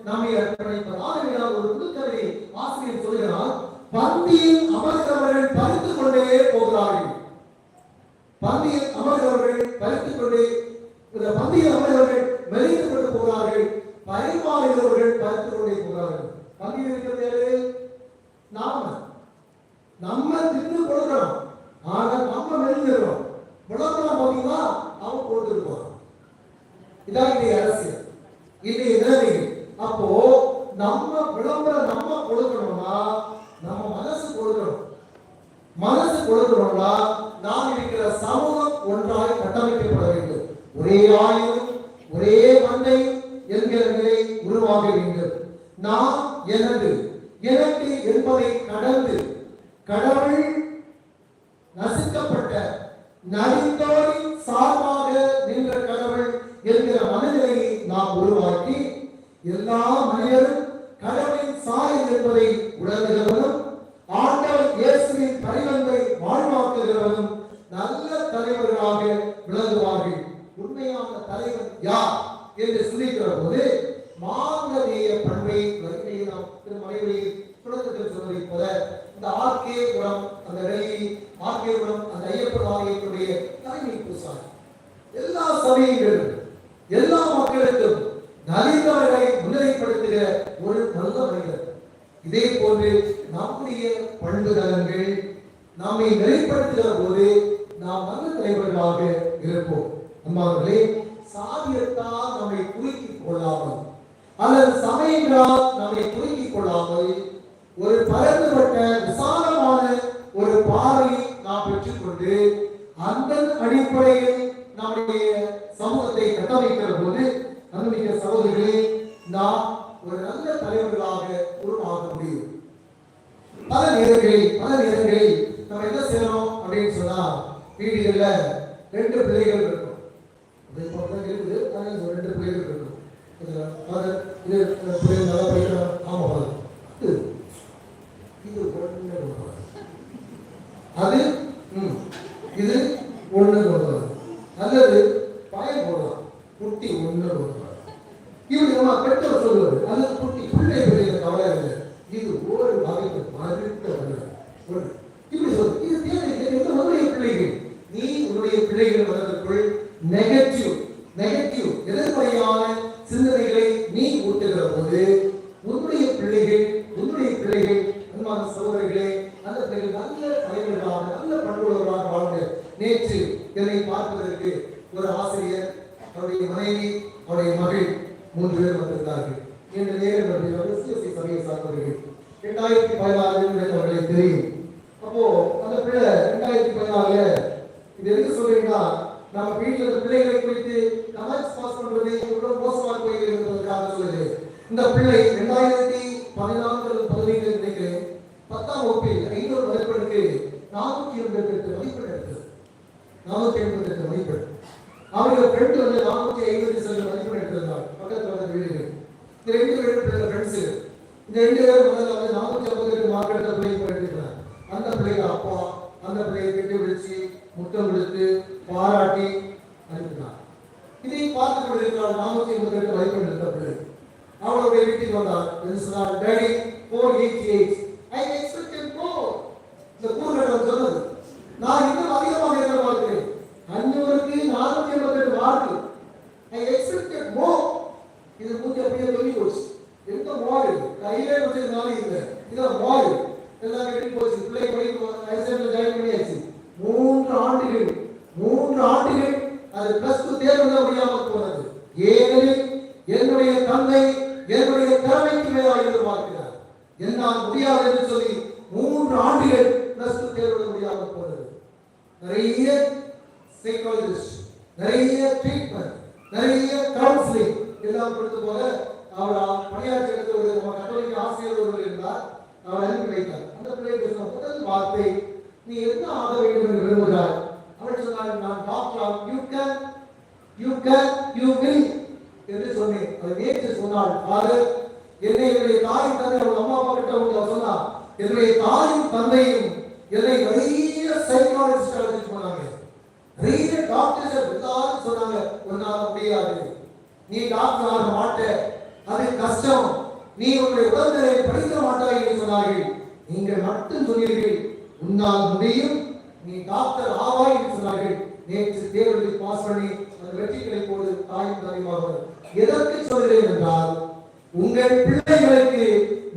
நம்மை அர்ப்பணிப்பது. ஒரு புதுக்கதை ஆசிரியர் சொல்கிறார், பந்தியில் அமர்ந்தவர்கள் பறித்துக் கொண்டே போகிறார்கள். பந்தியில் அமர்ந்தவர்கள் பறித்துக் கொண்டே பந்தியில் அமர்ந்தவர்கள் மெலிந்து கொண்டு போகிறார்கள், பரிமாறுகிறவர்கள் பறித்துக் கொண்டே போகிறார்கள். பந்தியில் இருக்கிறது நம்ம தின்னு கொடுக்கிறோம், ஆனா நம்ம மெலிஞ்சிடறோம். விளம்பரம் பார்த்தீங்கன்னா அவன் கொடுத்துருப்பான். இதான் இன்றைய அரசியல், இன்றைய நிலைமைகள். அப்போ நம்ம விளம்பரம் நம்ம கொடுக்கணும்னா நம்ம மனசு கொடுக்கணும்னா நாம் இருக்கிற சமூகம் ஒன்றாய் கட்டமைக்கப்பட வேண்டும். ஒரே ஆயுதம், ஒரே மண்டை என்கிற நிலை உருவாக வேண்டும். நான் எனது எனக்கு என்பதை கடந்து கடவுள் நசுக்கப்பட்ட நரிந்தோரின் சார்பாக நின்ற கடவுள் என்கிற மனநிலையை நாம் உருவாக்கி எல்லா மனிதரும் கடவுளின் சாயல் என்பதை உணர்கிறவனும் ஆண்டவர் இயேசுவின் பரிவந்தை வாழ்வாக்குகிறவனும் நல்ல தலைவர்களாக விளங்குவார்கள். உண்மையான தலைவர் யார் என்று சிந்திக்கிற போது மாங்கனேய பண்பை நாம் திருமலையில் தொடக்கத்தில் சொன்னதை போல இந்த ஆர்கேபுரம், அந்த டெல்லி ஆர்கேபுரம், அந்த ஐயப்பன் ஆலயத்துடைய தலைமை பூசாரி எல்லா சமயங்களும் எல்லா மக்களுக்கும் நலிந்தவர்களை முன்னிலைப்படுத்துகிற ஒரு நல்ல மனிதர். இதே போன்று நம்முடைய பண்பு நலன்கள் நம்மை நெறிப்படுத்துகிற போது நாம் நல்ல தலைவர்களாக இருப்போம். அம்மாவர்களே, சாதியத்தால் நம்மை குறுக்கிக் கொள்ளாமல் அல்லது சமயங்களால் நம்மை குறுக்கிக் கொள்ளாமல் ஒரு பரந்துபட்ட விசாலமான ஒரு பார்வையை நாம் பெற்றுக்கொண்டு அந்த அடிப்படையில் நம்முடைய சமூகத்தை கட்டமைக்கிற போது அன்புமிக்க சகோதரிகளே, நாம் ஒரு நல்ல தலைவர்களாக உருவாக முடியும். பல நேரங்களில் நம்ம என்ன செய்யணும் அப்படின்னு சொன்னா, வீடுகள்ல 2 பிள்ளைகள் இருக்கும், இருக்குது 2 பிள்ளைகள் இருக்கும். இது பிள்ளைகள் நல்லா படிக்கிறாங்க, ஆமா இது அது இது ஒண்ணு கொள்வார் அல்லது பாயம் போடலாம், குட்டி ஒண்ணு கொள்வார். இப்படி நம்ம பெற்றோர் சொல்லுவது அது குட்டி பிள்ளை பிள்ளைங்க கவலை இல்லை, இது ஒரு வகைக்கு மறுக்க ஒன்று இப்படி சொல்லு. இது தேவை, உன்னுடைய பிள்ளைகள், நீ உன்னுடைய பிள்ளைகள் வளர்க்குள் நெகட்டிவ் எதிர்மறையான சிந்தனைகளை நீ ஊட்டுகிற போது உன்னுடைய பிள்ளைகள் அன்பான சகோதரர்களே, அந்த பிள்ளைகள் நல்ல தலைவர்களாக நல்ல பண்புள்ளவர்களாக வாழ்ந்து. நேற்று என்னை பார்ப்பதற்கு ஒரு ஆசிரியர், அவருடைய மனைவி, அவருடைய மகள் 3 பேர் வந்திருந்தார்கள். இந்த நேரம் சிஎஸ்சி சபையை சார்ந்தவர்கள் 2014 அவர்களை தெரியும். அப்போ அந்த பிள்ளை 2014 இது எதுக்கு சொல்றீங்கன்னா, நம்ம வீட்டில் இந்த பிள்ளைகளை குறித்து கமெண்ட்ஸ் பாஸ் பண்றது இவ்வளவு மோசமாக போயிருக்கிறதுக்காக சொல்லுது. இந்த பிள்ளை 2014 நினைக்கிறேன் 10ஆம் வகுப்பில் 500 மதிப்பெண்ணுக்கு 488 மதிப்பெண் எடுத்தது. 488 மதிப்பெண். அவர்கள் ஃப்ரெண்ட் வந்து 450 மதிப்பெண் எடுத்திருந்தார். பக்கத்தில் வந்த வீடுகள் இந்த 2 பேரும் ஃப்ரெண்ட்ஸு. இந்த 2 பேரும் முதல்ல வந்து 458 மார்க் எடுத்த பிள்ளைங்க போயிருக்கிறார். அந்த பிள்ளைங்க அப்பா அந்த பிள்ளையை கட்டி விழிச்சு முத்தம் கொடுத்து பாராட்டி அனுப்பினார். இதை பார்த்து கொண்டிருக்கிறார் 488 மதிப்பெண் எடுத்த பிள்ளை. அவளுடைய வீட்டுக்கு வந்தார். சொன்னார், டாடி 488 I expected more. இந்த கூறுகள் சொன்னது நான் இன்னும் அதிகமாக எதிர்பார்க்கிறேன். 500க்கு 488 மார்க். I expected more. இது மூஞ்சி அப்படியே சொல்லி போச்சு. எந்த மாடு கையிலே வச்சதுனால இல்லை. இதான் மாடு எல்லாம் கட்டி போச்சு. பிள்ளை படிக்க ஐசன்ல ஜாயின் பண்ணியாச்சு. 3 ஆண்டுகள் அது +2 தேர்வு தான் முடியாமல் போனது. ஏனெனில் என்னுடைய தந்தை என்னுடைய திறமைக்கு மேலாக எதிர்பார்க்கிறார். என்னால் முடியாது என்று சொல்லி 3 ஆண்டுகள் +2 தேர்வு முடியாமல் போனது. நிறைய சைக்காலஜிஸ்ட், நிறைய ட்ரீட்மெண்ட், நிறைய கவுன்சிலிங் எல்லாம் கொடுத்து போல அவர் பணியாற்றி ஒரு கத்தோலிக்க ஆசிரியர் ஒருவர் இருந்தார். அவர் அனுப்பி வைத்தார். அந்த பிள்ளை பேசின முதல் வார்த்தை, நீ என்ன ஆக வேண்டும் என்று விரும்புகிறார்? அவர் சொன்னார், நான் டாக்டர். யூ வில் என்று சொன்னேன். அவர் நேற்று சொன்னார், ஃபாதர் என்னுடைய தாயும் தந்தை அவங்க அம்மா அப்பா கிட்ட அவங்க சொன்னார், என்னுடைய தாயும் தந்தையும் என்னை நிறைய சைக்காலஜிஸ்ட் அழைச்சிட்டு போனாங்க. நிறைய டாக்டர்ஸ் எல்லாரும் சொன்னாங்க, உன்னால முடியாது, நீ டாக்டர் ஆக மாட்ட, அது கஷ்டம், நீ உன்னுடைய உடல்நிலையை படிக்க மாட்டாய் என்று சொன்னார்கள். நீங்கள் மட்டும் சொன்னீர்கள், உன்னால் முடியும், நீ டாக்டர் ஆவாய் என்று சொன்னார்கள். நேற்று தேர்வில் பாஸ் பண்ணி அந்த வெற்றிகளை போது தாயும் தந்தையுமாக எதற்கு சொல்கிறேன் என்றால், உங்கள் பிள்ளைகளுக்கு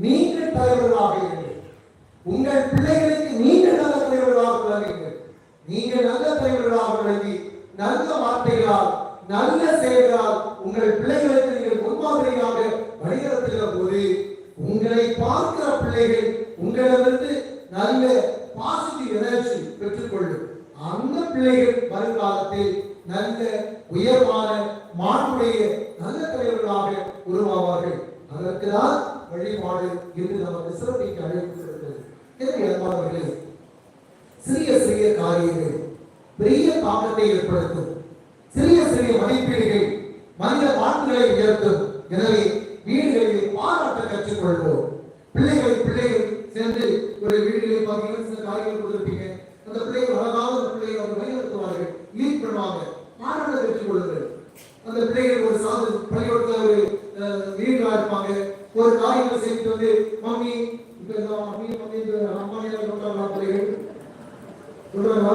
நீங்கள் தலைவர்களாக இருங்கள். உங்கள் பிள்ளைகளுக்கு நீங்கள் நல்ல தலைவர்களாக விளங்குங்கள். நீங்கள் நல்ல தலைவர்களாக விளங்கி நல்ல வார்த்தைகளால் நல்ல செயல்களால் உங்கள் பிள்ளைகளுக்கு நீங்கள் முன்மாதிரியாக வழிநடத்துகிற போது உங்களை பார்க்கிற பிள்ளைகள் உங்களிடமிருந்து நல்ல பாசிட்டிவ் எனர்ஜி பெற்றுக்கொள்ளும். அந்த பிள்ளைகள் வருங்காலத்தில் நல்ல உயர்வான மாண்புடைய நல்ல தலைவர்களாக உருவாவார்கள். அதற்குதான் வழிபாடு என்று நமக்கு சிறப்பிக்க அழைக்கப்பட்டிருக்கிறது. எனவே சிறிய சிறிய காரியங்கள் பெரிய தாக்கத்தை ஏற்படுத்தும். சிறிய சிறிய மதிப்பீடுகள் மனித மாண்புகளை உயர்த்தும். எனவே வீடுகளில் பாராட்ட கற்றுக்கொள்வோம். பிள்ளைகள் சென்று ஒரு வீடுகளில் பார்த்தீங்கன்னா சில காரியங்கள் கொடுத்திருப்பீங்க. அந்த பிள்ளைகள் அழகாக அந்த பிள்ளைகள் அவங்க வழிநடத்துவார்கள், லீட் பண்ணுவாங்க, பாராட்ட கற்றுக்கொள்ளுங்கள். அந்த பிள்ளைகள் ஒரு சாது பள்ளிக்கூடத்தில் ஒரு லீடரா இருப்பாங்க. ஒரு காரியத்தை செய்து வந்து மம்மி மம்மி அம்மா சொல்றாங்களா பிள்ளைகள் சொல்றாங்களா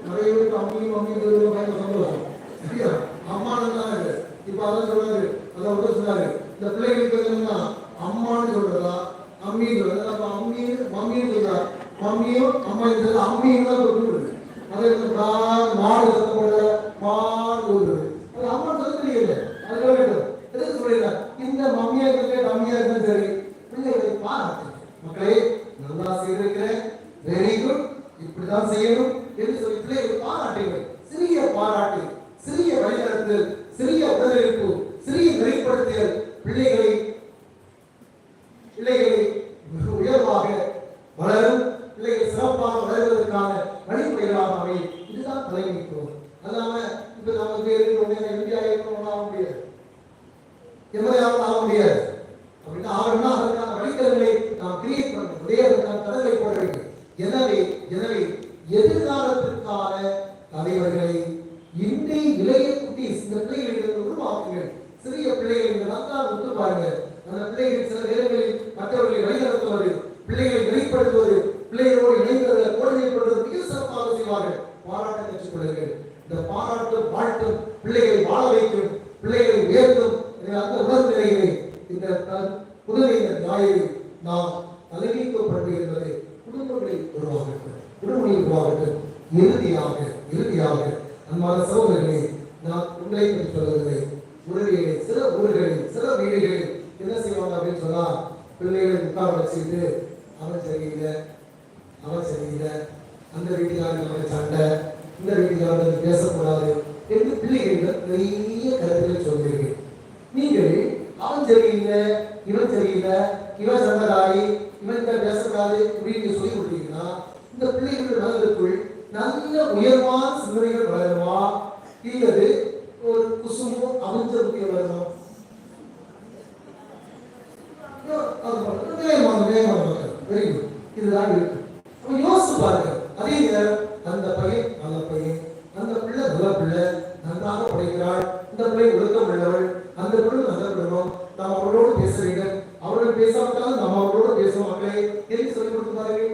நிறைய பேருக்கு அம்மி மம்மி சந்தோஷம் சரியா அம்மானு தான். இப்ப அதான் சொல்றாரு, அதான் உடனே சொன்னாரு, இந்த பிள்ளைகளுக்கு என்னன்னா அம்மான்னு சொல்றதா அம்மின்னு சொல்றதா? அப்ப அம்மி மம்மின்னு சொல்றா, மம்மியும் அம்மான்னு சொல்ற அம்மின்னு தான் சொல்லுது. அதே மாடு சத்த போட மாடு சொல்றது அது அம்மான்னு சொல்ல தெரியல. அது வேண்டும் எதுக்கு சொல்றீங்க? இந்த மம்மியா இருக்க கம்மியா இருந்தா சரி, பிள்ளைகளை பாராட்டு. மக்களே நல்லா செய்திருக்கிறேன், வெரி குட், இப்படிதான் செய்யணும் என்று சொல்லி பிள்ளைகளை பாராட்டுங்கள். சிறிய பாராட்டு, சிறிய வழிநடத்துதல், சிறிய உடலிருப்பு, சிறிய வெளிப்படுத்துதல் பிள்ளைகளை உயர்வாக வளரும், பிள்ளைகள் சிறப்பாக வளர்வதற்கான வழிமுறைகளாக அமையும். இதுதான் தலைமைத்துவம். அல்லாம இப்ப நமக்கு இந்தியா இருக்கணும் ஆக முடியாது, எவ்வளவு ஆக முடியாது. அப்படின்னா ஆகணும்னா அதற்கான வழித்தல்களை நாம் கிரியேட் பண்ணணும், அதற்கான தடவை போட வேண்டும். எனவே எதிர்காலத்திற்கான தலைவர்களை இன்றைய இளைய குட்டீஸ் இந்த பிள்ளைகளை உருவாக்குங்கள். சிறிய பிள்ளைகள் நல்லா ஒத்து பாருங்க. அந்த பிள்ளைகள் சில நேரங்களில் மற்றவர்களை வழிநடத்துவது, பிள்ளைகளை வெளிப்படுத்துவது, பிள்ளைகளோடு இணைந்ததை கோடிப்படுவது மிக சிறப்பாக செய்வார்கள். பாராட்ட கற்றுக் கொள்ளுங்கள். இந்த பாராட்டு வாழ்த்தும் பிள்ளைகளை வாழ வைக்கும், பிள்ளைகளை உயர்த்தும். அந்த உணர்நிலைகளை இந்த புதுவை ஞாயிறு நாம் தலைமைத்துவப்பட்டு என்பதை குடும்பங்களை உருவாகட்டும், குடும்பங்களை உருவாகட்டும். இறுதியாக அன்பான சகோதரர்களே, நான் உங்களை பற்றி சொல்லவில்லை. சில ஊர்களில் சில வீடுகளில் என்ன செய்வாங்க அப்படின்னு சொன்னா, பிள்ளைகளை உட்கார வச்சுக்கிட்டு அவன் சரியில்லை அந்த வீட்டுக்காரங்க சண்டை, இந்த வீட்டுக்கு வந்து பேசக்கூடாது என்று பிள்ளைகளிடம் நிறைய கருத்துக்களை சொல்கிறீர்கள். நீங்கள் அவன் சரியில்லை, இவன் சரியில்லை, இவன் சண்டகாரி, இவன் பேசக்கூடாது அப்படின்னு சொல்லி கொடுத்தீங்கன்னா இந்த பிள்ளைகள் மனதிற்குள் நல்ல உயர்வான சிந்தனைகள் வளருமா இல்லது ஒரு குசுமும் அவிஞ்ச முக்கிய வருமா? Very good. இதுதான் இருக்கு. அப்ப யோசிச்சு பாருங்க. அதே நேரம் அந்த பையன் நல்ல பையன், அந்த பிள்ளை நல்ல பிள்ளை, நன்றாக படிக்கிறாள், இந்த பிள்ளை ஒழுக்கம் உள்ளவள், அந்த பிள்ளை நல்ல பிள்ளைம், நாம் அவர்களோடு பேச வேண்டும், அவர்கள் பேசாவிட்டாலும் நம்ம அவர்களோடு பேசும் மக்களே எது சொல்லிக் கொடுத்து பாருங்க.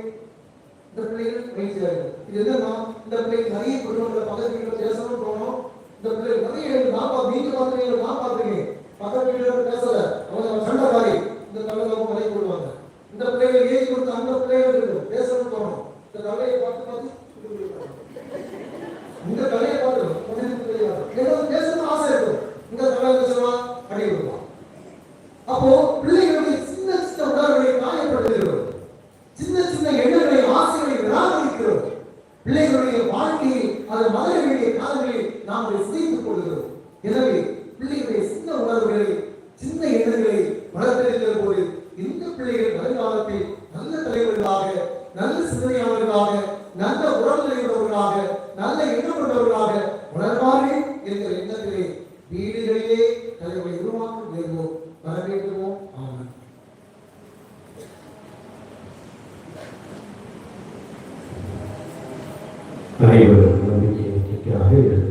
இந்த பிள்ளைகள் மகிழ்ச்சியா இருக்கும். இது என்னன்னா இந்த பிள்ளைக்கு நிறைய குடும்பங்களை பக்கத்து வீட்டுல பேசணும்னு தோணும். இந்த பிள்ளை நிறைய நீங்க பாத்துறீங்க, நான் பாத்துறீங்க, பக்கத்து வீட்டுல பேசல, அவங்க சண்டைக்காரி, இந்த தலைவங்க மலை கொள்வாங்க. இந்த பிள்ளைகள் ஏறி கொடுத்து அந்த பிள்ளைகள் இருக்கும் பேசணும்னு தோணும். இந்த தலையை பார்த்து இந்த தலையை பார்த்து ஏதாவது பேசணும்னு ஆசை இருக்கும். இந்த தலை பேசலாம் அடி விடுவான். அப்போ பிள்ளைகளுடைய சின்ன சின்ன உணர்வுகளை காயப்படுத்துகிறோம், சின்ன சின்ன எண்ணங்களை ஆசைகளை நிராகரிக்கிறோம். பிள்ளைகளுடைய வாழ்க்கையில் அது மலர வேண்டிய காலங்களில் நாம் அதை சிதைத்துக் கொள்கிறோம். எனவே பிள்ளைகளுடைய சின்ன உணர்வுகளை சின்ன எண்ணங்களை வளர்த்தெடுக்கிற போது இந்த பிள்ளைகள் வருங்காலத்தில் நல்ல தலைவர்களாக, நல்ல சிந்தனையாளர்களாக, நல்ல உறவுகளாக, நல்ல எண்ணம் கொண்டவர்களாக வளர்வார்கள் என்கிற எண்ணத்திலே வீடுகளிலே தலைவர்களை உருவாக்க முயல்வோம், வரவேற்றுவோம். ஆமாம். அனைவரும் நம்பிக்கையாக இருக்கிறோம்.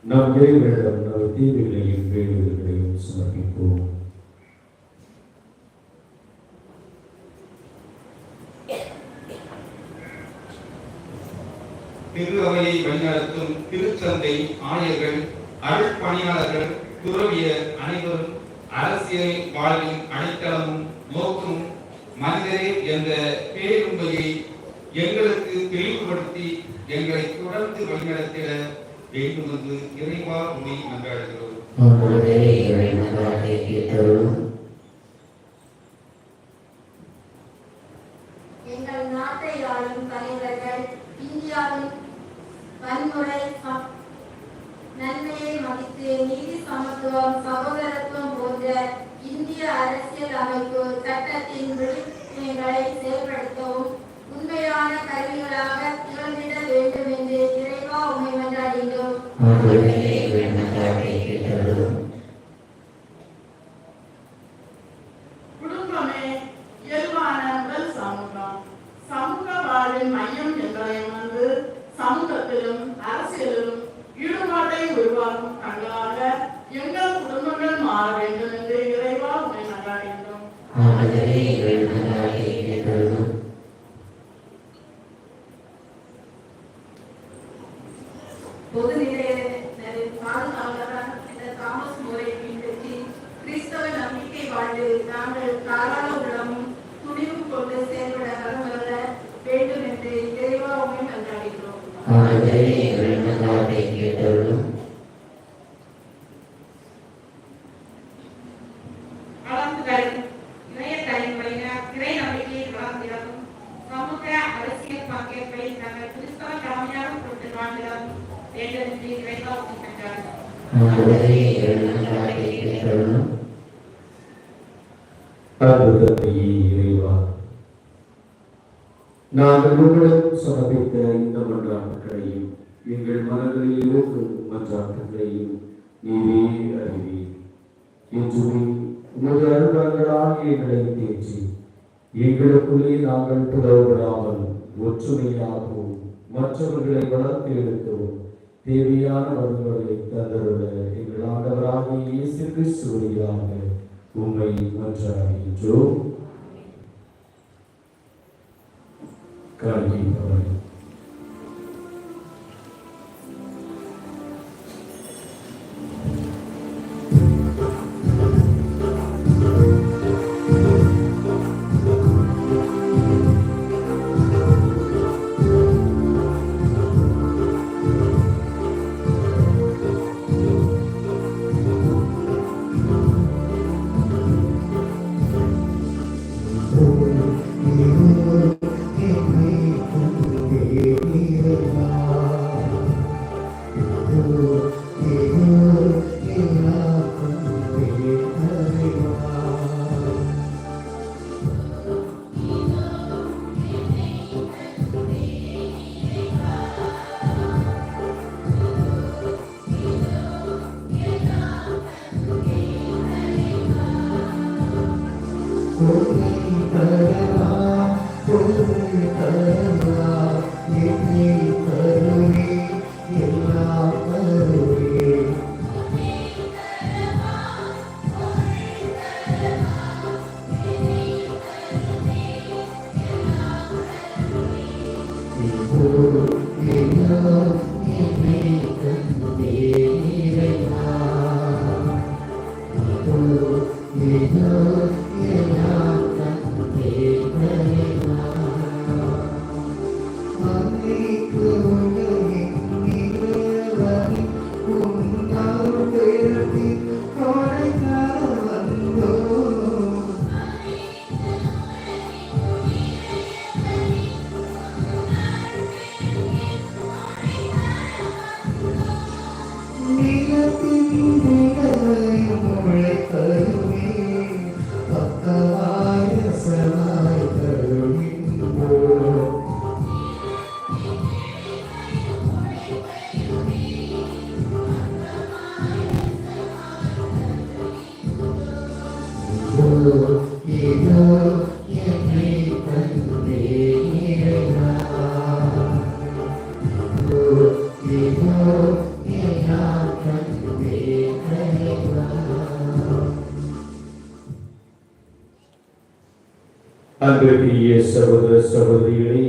நாம் இறைவனிடம் நமது தீர்வுகளையும் வேண்டுதல்களையும் சமர்ப்பிப்போம். திரு அவையை வழிநடத்தும் திருச்சந்தை ஆயர்கள், அருள் பணியாளர்கள், துறவியர் அனைவரும் அரசியல் வாழ்வின் அடைக்கலமும் நோக்கும் மனிதரே என்ற பேருண்மையை எங்களுக்கு தெளிவுபடுத்தி எங்களை தொடர்ந்து வழிநடத்திட வேண்டும் என்று இறைவா உண்மை மன்றாடுகிறோம். எங்கள் நாட்டை ஆளும் தலைவர்கள் இந்தியாவின் வன்முறை நன்மையை மதித்து நீதி, சமத்துவம், சகோதரத்துவம் போன்ற இந்திய அரசியல் அமைப்பு சட்டத்தின் விழுமியங்களை செயல்படுத்தவும் உண்மையான கருவிகளாக திகழ்ந்திட வேண்டும் என்று இறைவா உண்மை மன்றாடுகிறோம். எங்கள் குடும்பங்கள் மாற வேண்டும் என்று இறைவா உண்மை மன்றாடுகின்றோம். ஆண்டவரே எங்கள் மன்றாட்டை கேட்டருளும். பொதுநிலையினரின் பாதுகாவலரான தாமஸ் முறை பின்பற்றி கிறிஸ்தவ நம்பிக்கை வாழ்ந்து நாங்கள் தாராள உள்ளமும் துணிவும் கொண்டு செயல்பட வரவர வேண்டும் என்று இறைவா உண்மை மன்றாடுகிறோம். ஆண்டவரே எங்கள் மன்றாட்டை கேட்டருளும். வளர்ந்துகளும் இளைய தலைமுறையினர் இறை நம்பிக்கையை வளர்ந்திடவும் சமூக அரசியல் பங்கேற்பை தங்கள் கிறிஸ்தவ கடமையாக கொண்டு வாழ்ந்திடவும் வேண்டும் என்று இறைவா உண்மை மன்றாடுகிறோம். ஆண்டவரே எங்கள் மன்றாட்டை கேட்டருளும். அற்புதத்தையே இறைவா, நாங்கள் உங்களிடம் சமர்ப்பித்த இந்த மன்றாட்டுகளையும் எங்கள் மனங்களில் இருக்கும் மன்றாட்டுகளையும் நீரே அறிவீர். என்றுமே உமது அருள்களால் எங்களை தேற்றி எங்களுக்குள்ளே நாங்கள் புலவராமல் ஒற்றுமையாகவும் மற்றவர்களை வளர்த்து எடுக்கவும் தேவையான வழிகளை தந்தருள எங்கள் ஆண்டவராகிய இயேசு கிறிஸ்து வழியாக உம்மை மன்றாடுகின்றோம். காண்கின்றோம். அன்பிற்குரிய சகோதர சகோதரிகளே,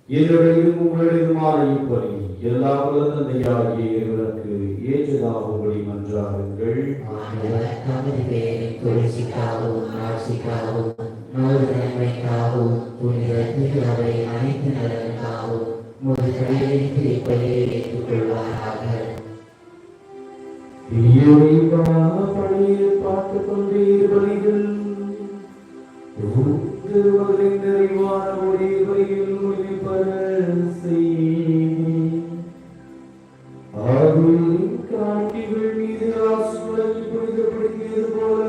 என்னுடையும் உங்களிடமான இப்பணி எல்லா தந்தையாகிய இறைவனுக்கு ஏற்றதாக உங்களை மன்றாடுங்கள். ஆண்டவர் தமது பெயரின் தொழிற்சிக்காகவும் ஆட்சிக்காகவும் நோய் நன்மைக்காகவும் புனித திருவை அனைத்து நலனுக்காகவும் முழு கையில் திருப்பதியை ஏற்றுக்கொள்வாராக. பணியை பார்த்துக் கொண்டே வழிகள் திருமகளின் நிறைவான ஒரே வழியில் மொழி பெற காட்சிகள் மீது ஆசுகளை புனிதப்படுத்தியது போல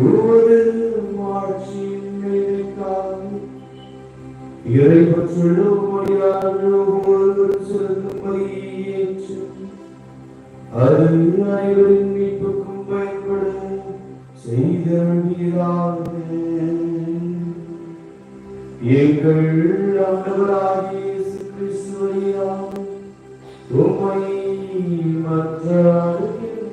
ஒவ்வொரு ஆட்சியின் மேலுக்காக இறைவற்றுள்ள ஒவ்வொருவரும் சிறக்கும் வழியை ஏற்று அது அனைவரின் மீட்புக்கும் பயன்படும் செய்தீராக. எங்கள் ஆண்டவராகிய இயேசு கிறிஸ்து வழியாக உம்மை மன்றாடுகிறோம்.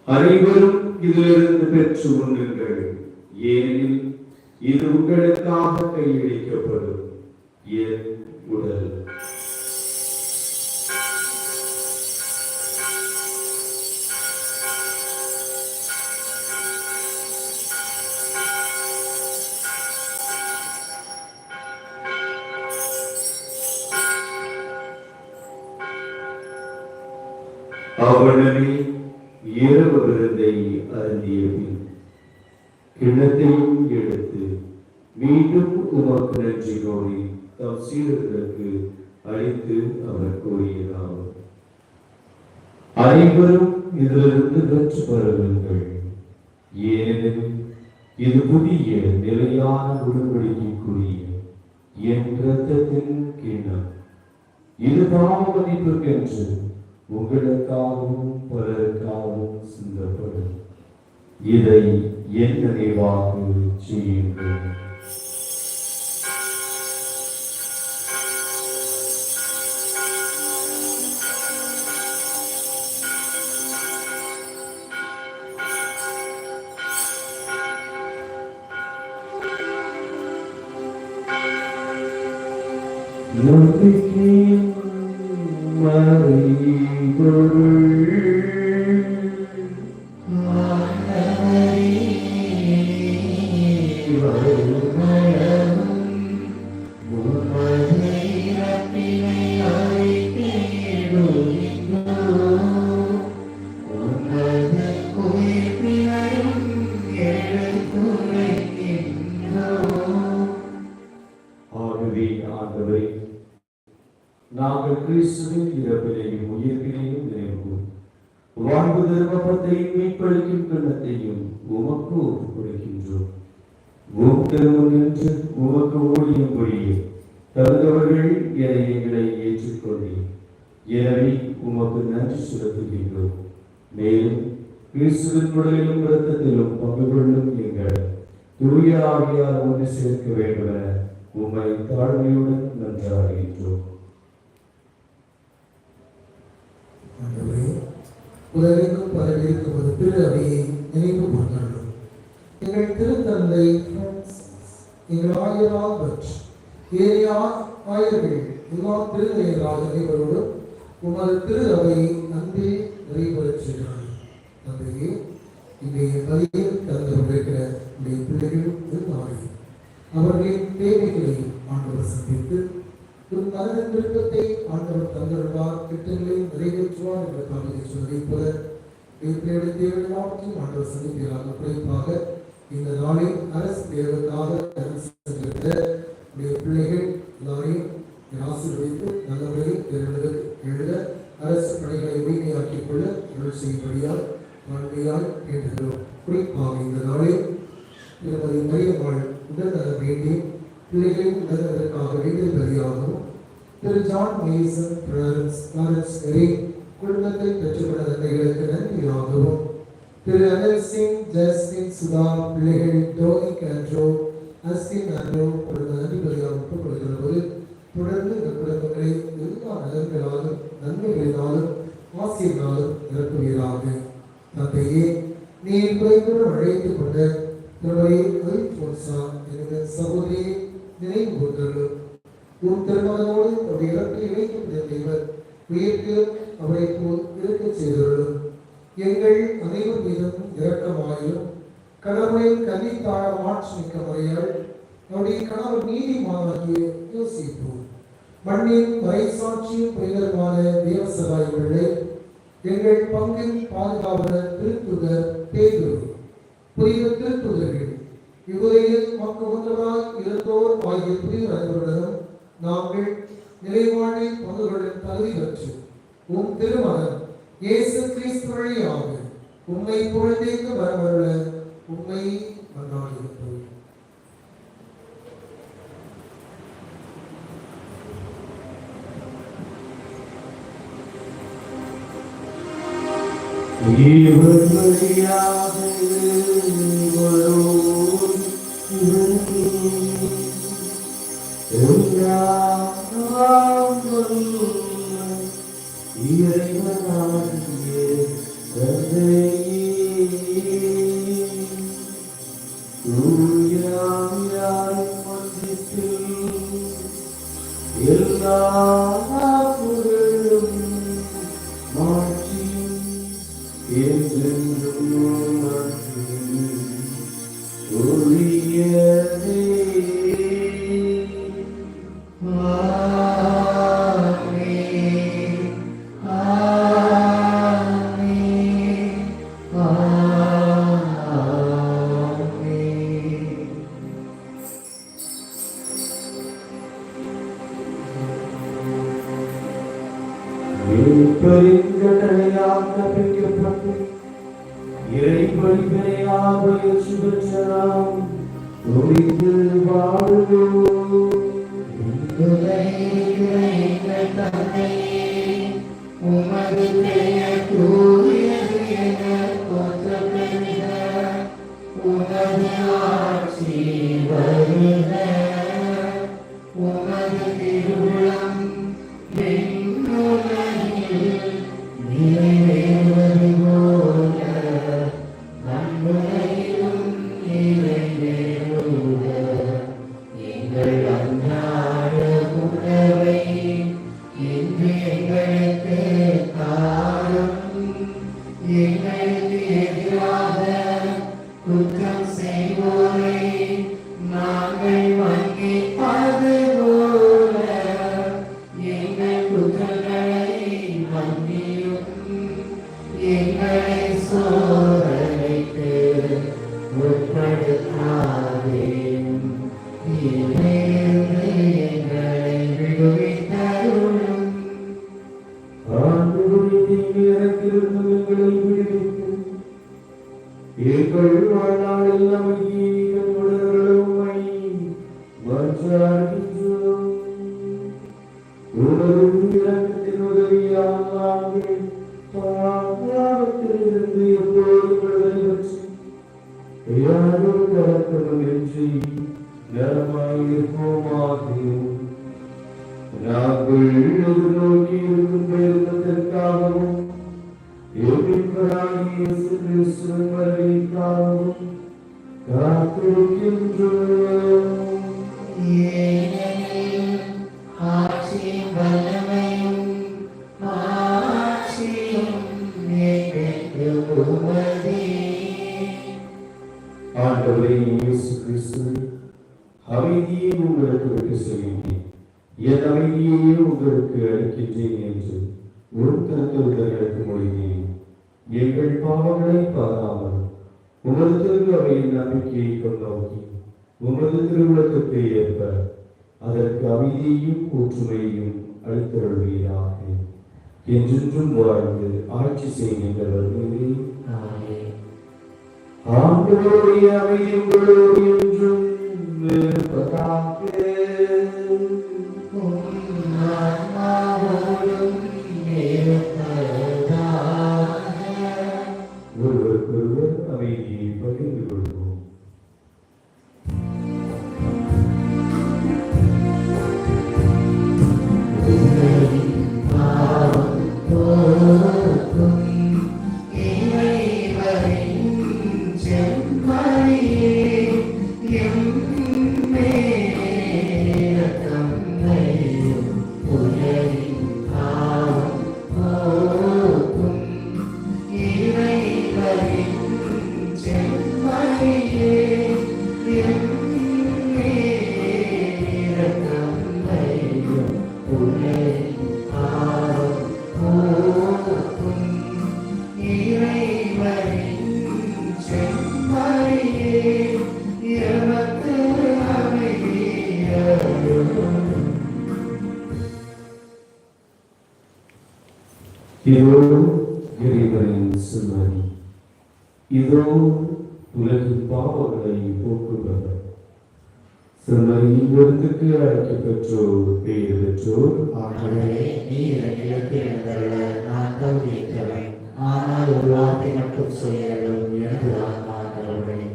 அனைவரும் இதிலிருந்து பெற்று உண்ணுங்கள், ஏனெனில் இது உங்களுக்காக கையளிக்கப்படும் என் உடல். அவனே இரவு விருந்தை அருந்திய பின் கிண்ணத்தையும் எடுத்து மீண்டும் உமக்கு நன்றி கூறி தம் சீடர்களுக்கு அளித்து அவர் கூறியதாவது: அனைவரும் இதிலிருந்து பெற்று பருகுங்கள், ஏனெனில் இது புதிய நிலையான உடன்படிக்கைக்குரிய என் இரத்தத்தின் கிண்ணம். இது பாவ மன்னிப்புக்கென்று உங்களுக்காகவும் பலருக்காகவும் சிந்தப்படும். இதை என் நினைவாக செய்யுங்கள். நம்பிக்கையின் மறைபொருள் நாங்கள் கிறிஸ்துவின் இறப்பினையும் உயிர்ப்பினையும் நினைவுகூரும். வாழ்வு தர்மத்தையும் மீட்பளிக்கும் கிண்ணத்தையும் உமக்கு ஒப்புக் கொடுக்கின்றோம். நின்று உமக்கு ஊழியம் புரிய தகுந்தவர்கள் என எங்களை ஏற்றுக்கொண்டீர். எனவே உமக்கு நன்றி செலுத்துகின்றோம். மேலும் கிறிஸ்துவின் உடலிலும் இரத்தத்திலும் பங்கு கொள்ளும் எங்கள் தூய ஆவியார் ஒன்று சேர்க்க வேண்டும் என உம்மை தாழ்மையுடன் நன்றாடுகின்றோம். உலகெங்கும் பரவியிருக்கும் ஒரு திரு அவையை நினைவு கூர்ந்தோம். எங்கள் திருத்தந்தை எங்கள் ஆயர் ஆல்பர்ட் ஆயர்கள் எல்லா திருநெயராக அனைவரோடும் உமது திரு அவையை அன்பில் நிறைவேறச் செய்கிறார். தந்தையே, இன்றைய பலியில் கலந்து கொண்டிருக்கிற உடைய பிள்ளைகள் நாளை அவர்களின் தேவைகளை ஆண்டவர் சந்தித்து உன் மரண விருப்பத்தை ஆண்டவர் தந்தருள்வார், திட்டங்களை நிறைவேற்றுவார் என்ற காரணத்தை சொல்வதை போல தேவையாவற்றையும் ஆண்டவர் சந்திக்கிறார். குறிப்பாக இந்த நாளில் அரசு தேவைக்காக சென்றிருந்த பிள்ளைகள் எல்லாரையும் ஆசீர்வதித்து நல்ல முறையில் எழுத அரசு பணிகளை உரிமையாக்கிக் கொள்ள அருள் செய்யும்படியால் நன்மையால் கேட்டுகிறோம். குறிப்பாக இந்த நாளில் திருமதி மரியம்மாள் உடல் நல வேண்டி பிள்ளைகளின் உடல்நலத்திற்காக வேண்டிய பலியாகவும் திரு ஜான் மேசன் பிளாரன்ஸ் குடும்பத்தை பெற்றுக்கொண்ட நன்மைகளுக்கு நன்றியாகவும் திரு அனில் சிங் ஜஸ்டின் சுதா பிள்ளைகள் டோனிக் ஆண்ட்ரோ அஸ்டின் ஆண்ட்ரோ குடும்ப நன்றி பலியாக ஒப்புக் கொடுக்கிற போது தொடர்ந்து இந்த குடும்பங்களை எல்லா நலன்களாலும் நன்மைகளினாலும் ஆசிரியர்களாலும் நிரப்புவீராக. தந்தையே, நீர் குறைந்தோடு அழைத்துக் கொண்ட திருமதி அல்போன்சா என்கிற சகோதரியை நினைவு கூர்ந்தருளும். உன் திருமணத்தோடு அவருடைய இறப்பை இணைக்கும் தேவர் உயிர்ப்பிலும் அவரை போல் இருக்கச் செய்தருளும். எங்கள் அனைவர் மீதும் இரக்கமாயும் கடவுளின் கன்னித்தாழ மாட்சிமிக்க முறையால் அவருடைய கணவர் நீதிமானாகிய யோசிப்போம். மண்ணின் மறைசாட்சியும் பெயருமான தேவசகாயங்களே, எங்கள் பங்கின் பாதுகாவலர் திருத்துதர் பேதுரு, புதிய திருத்துதர்கள், இவ்வுலகில் மக்கள் ஒன்றராய் இருந்தோர் ஆகிய புதிய அனைவருடனும் நாங்கள் நிலைவாழ்வை பங்குகளுடன் தகுதி பெற்று உம் திருமகன் இயேசு கிறிஸ்து வழியாக உம்மை புகழ்ந்தேக்க வரவருள உம்மை மன்றாடுகின்றோம். எங்கள் தந்தையே, உமது பெயர் தூயது என போற்றப் பெறுக. உமது ஆட்சி வருக. உமது திருவுளம் விண்ணுலகில் நிறைவேறுவது போல மண்ணுலகிலும் நிறைவேறுக. எங்கள் அன்றாட உணவை இன்று எங்களுக்கு தாரும். எங்களுக்கு எதிராக குற்றம் செய்வோரை நாங்கள் மன்னிப்பது போல எங்கள் குற்றங்களை மன்னியும். எங்களை சோதனைக்கு உட்படுத்தாதேயும். தீமையிலிருந்து எங்களை விடுவித்தருளும். ஆண்டவரே, இறக்கிருந்து எங்களை விடுவிக்கும். எங்கள் வாழ்நாளில் அமைதியை உணர்வுமை மன்றாடுகின்றோம். உமது இரக்கத்தின் உதவியால் நாங்கள் பாவத்திலிருந்து எப்போதும் விடுதலை பெற்று யாரும் கலக்கமின்றி நலமாயிருப்போமாக. நாங்கள் எதிர்நோக்கி இருக்கும் பெருக்கத்திற்காகவும் எதிர்ப்பராகிய இயேசு கிறிஸ்துவின் வருகைக்காகவும் காத்திருக்கின்றோம். ஏனெனில் ஆட்சியும் வல்லமையும் மாட்சியும் என்றென்று உமதே. ஆண்டவரே இயேசு கிறிஸ்துவே, அமைதியை உங்களுக்கு விட்டு செல்கின்றேன், என் அமைதியையே உங்களுக்கு அளிக்கின்றேன் என்று உன் கருத்துள்ளதற்கு மொழிகிறேன். எங்கள் பாவங்களை பாராமல் உமது திருவையின் நம்பிக்கையை கொண்டோக்கி உமது திருவுளத்துக்கு ஏற்ப அதற்கு அமைதியையும் ஒற்றுமையையும் அளித்தருள்வீராக. என்றென்றும் வாழ்ந்து ஆட்சி செய்கின்றவர்களே. ஆண்டவருடைய அமைதி உங்களோடு என்றும் இருப்பதாக. ஒருவருக்கொருவர் அமைதியை பகிர்ந்து கொள்வோம். இதோ இறைவனின் செம்மறி, இதோ உலகின் பாவங்களை போக்குபவர். செம்மறியின் விருந்துக்கு அழைக்கப் பெற்றோர் பேறு பெற்றோர். ஆண்டவரே, நீர் என்னிடத்தில் இருந்தருள நான் தகுதியற்றவன். ஆனால் ஒரு வார்த்தை மட்டும் சொல்லியருளும், எனது ஆன்மா நலமடையும்.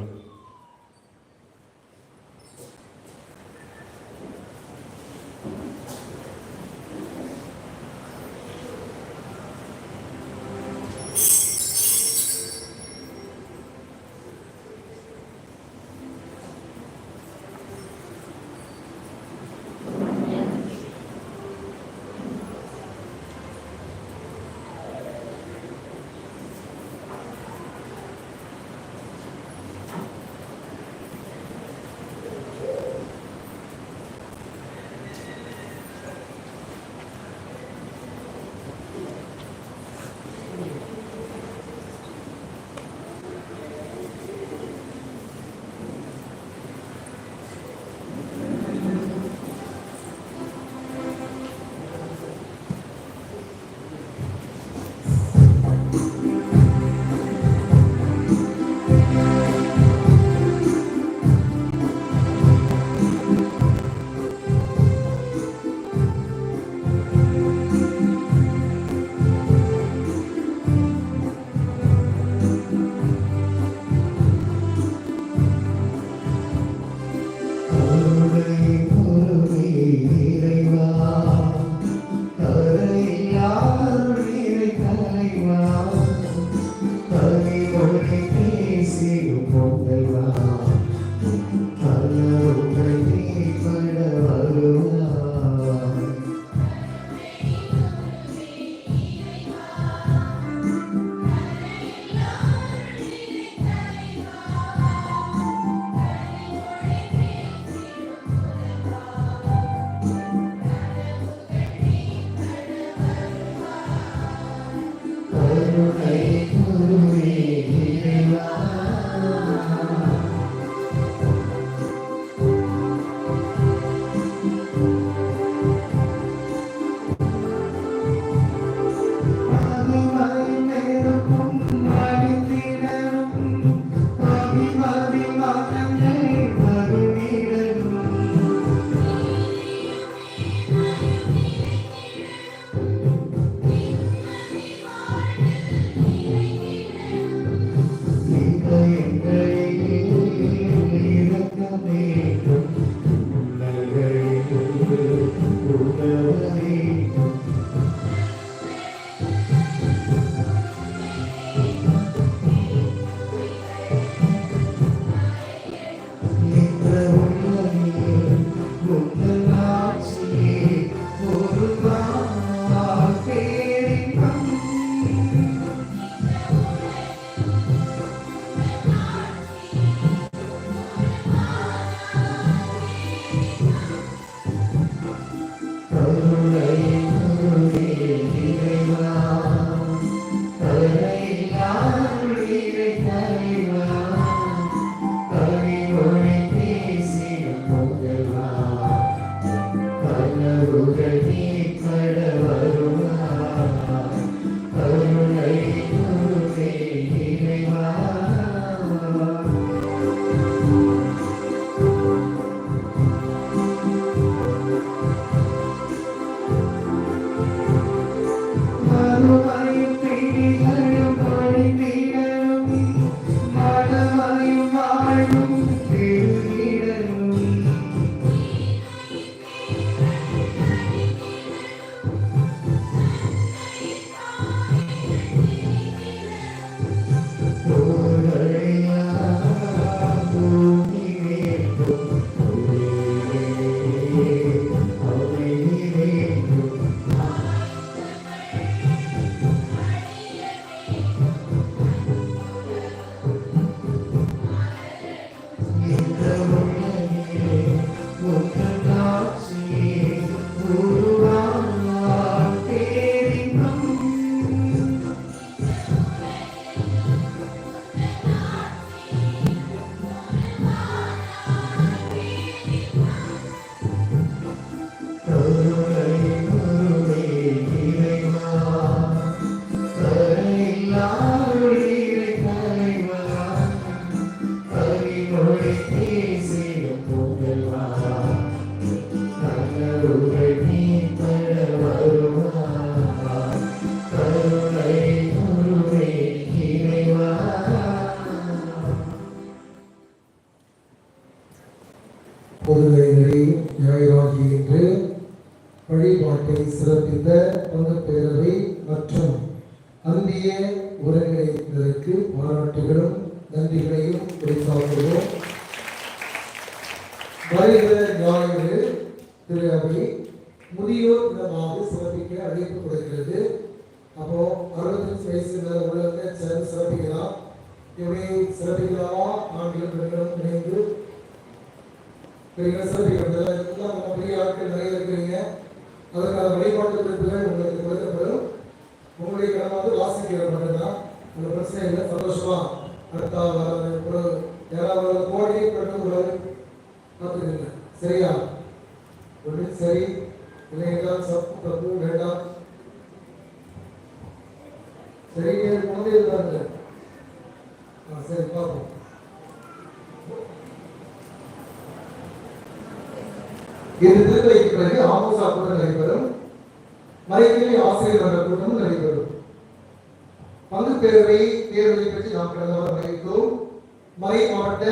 கருணை குருவே இறைவா பொதுநிலை ஞாயிறாகி இன்று வழிபாட்டை சிறப்பித்த பங்கு பேரவை மற்றும் அந்திய ஒருங்கிணைந்ததற்கு பாராட்டுகளும் நன்றிகளையும் உரைத்தாக்குகிறோம். வருகிற ஞாயிறு திரு அவை முதியோர் தினமாக சிறப்பிக்க அழைப்பு கொடுக்கிறது. அப்போ 65 வயசு மேல உள்ளவங்க சேர்ந்து சிறப்பிக்கலாம். எப்படி சிறப்பிக்கலாமா? ஆண்களும் பெண்களும் இணைந்து சிறப்பிக்கிறது. எல்லாம் பெரிய ஆட்கள் நிறைய இருக்கிறீங்க. அதற்கான வழிபாட்டு குறிப்புகள் உங்களுக்கு கொடுக்கப்படும். உங்களுடைய கடமை வாசிக்கிற மட்டும்தான். அந்த பிரச்சனை இல்லை. சந்தோஷமா அடுத்த ஒரு யாராவது கோடி பெற்று பார்த்துக்கங்க. சரியா? ஒன்று சரி இல்லை என்றால் சப்பு தப்பு வேண்டாம். சரி கொண்டே இருந்தாங்க. சரி பார்ப்போம். இந்த திருத்தலைக்கு பிறகு ஆமோசா கூட்டம் நடைபெறும். மறைக்கிளை ஆசிரியர் மன்ற கூட்டமும் நடைபெறும். பங்கு பேரவை தேர்தலை பற்றி நாம் கடந்த வாரம் அறிவித்தோம். மறை மாவட்ட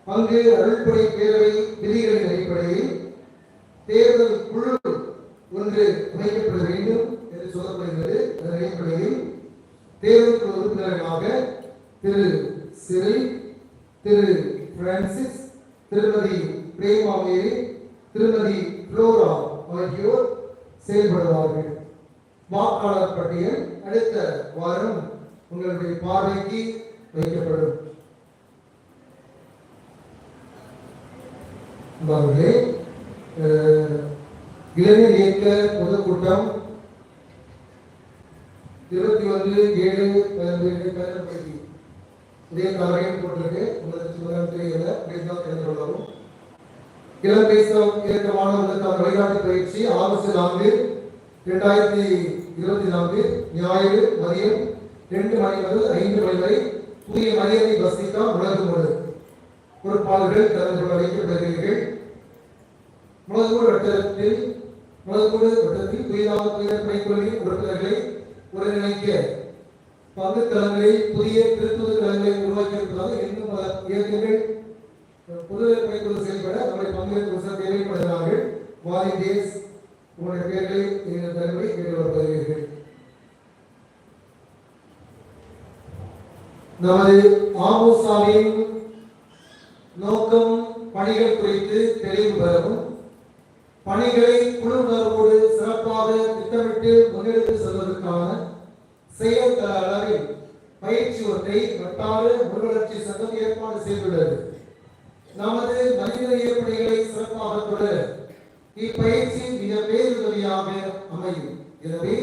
பங்கு அருள்படை பேரவை விதிகளின் அடிப்படையில் தேர்தல் குழு ஒன்று அமைக்கப்பட வேண்டும் என்று சொல்லப்படுகிறது. அதன் அடிப்படையில் தேர்தல் குழு உறுப்பினர்களாக திரு சிறில், திரு பிரான்சிஸ், திருமதி பிரேமாவேரி, திருமதி புளோரா ஆகியோர் செயல்படுவார்கள். வாக்காளர் பட்டியல் அடுத்த வாரம் உங்களுடைய பார்வைக்கு வைக்கப்படும். இளைஞர் இயக்க பொதுக்கூட்டம் 21/7/2017 இதே காலையில் போட்டிருக்கு. உங்களுக்கு சுதந்திரம் தெரியல அப்படின்னா தெரிந்து கொள்ளவும். இளம் பேசும் இயக்க மாணவர்களுக்கான வழிகாட்டு பயிற்சி ஆகஸ்ட் 4, 2024 ஞாயிறு மதியம் 2 மணி முதல் 5 மணி வரை புதிய மரியாதை பஸ்திகா உலகமோடு பொறுப்பாளர்கள் கலந்து கொள்ள வைக்கப்படுகிறீர்கள். முழங்கூர் வட்டத்தில் புதிதாக பணிக்குழுவின் உறுப்பினர்களை ஒருங்கிணைக்க பங்கு தளங்களில் புதிய திருத்துவ தளங்களை உருவாக்கியிருப்பதாக இன்னும் பல இயக்கங்கள் புதிய பணிக்குழு செயல்பட நம்முடைய பங்கேற்பு தேவைப்படுகிறார்கள். வாலண்டியர்ஸ் உங்களுடைய பேர்களை நீங்கள் தருவதை கேட்டுக்கொள்ளப்படுகிறீர்கள். நமது ஆமோசாவின் நோக்கம் பணிகள் குறித்து தெளிவு பெறவும், பணிகளை குழு உணர்வோடு சிறப்பாக திட்டமிட்டு முன்னெடுத்து செல்வதற்கான செயல்தள அளவில் பயிற்சி ஒன்றை வட்டார முன்வளர்ச்சி சங்கம் ஏற்பாடு செய்துள்ளது. நமது மனிதநேய பணிகளை சிறப்பாக தொடர இப்பயிற்சி மிக பேருதவியாக அமையும். எனவே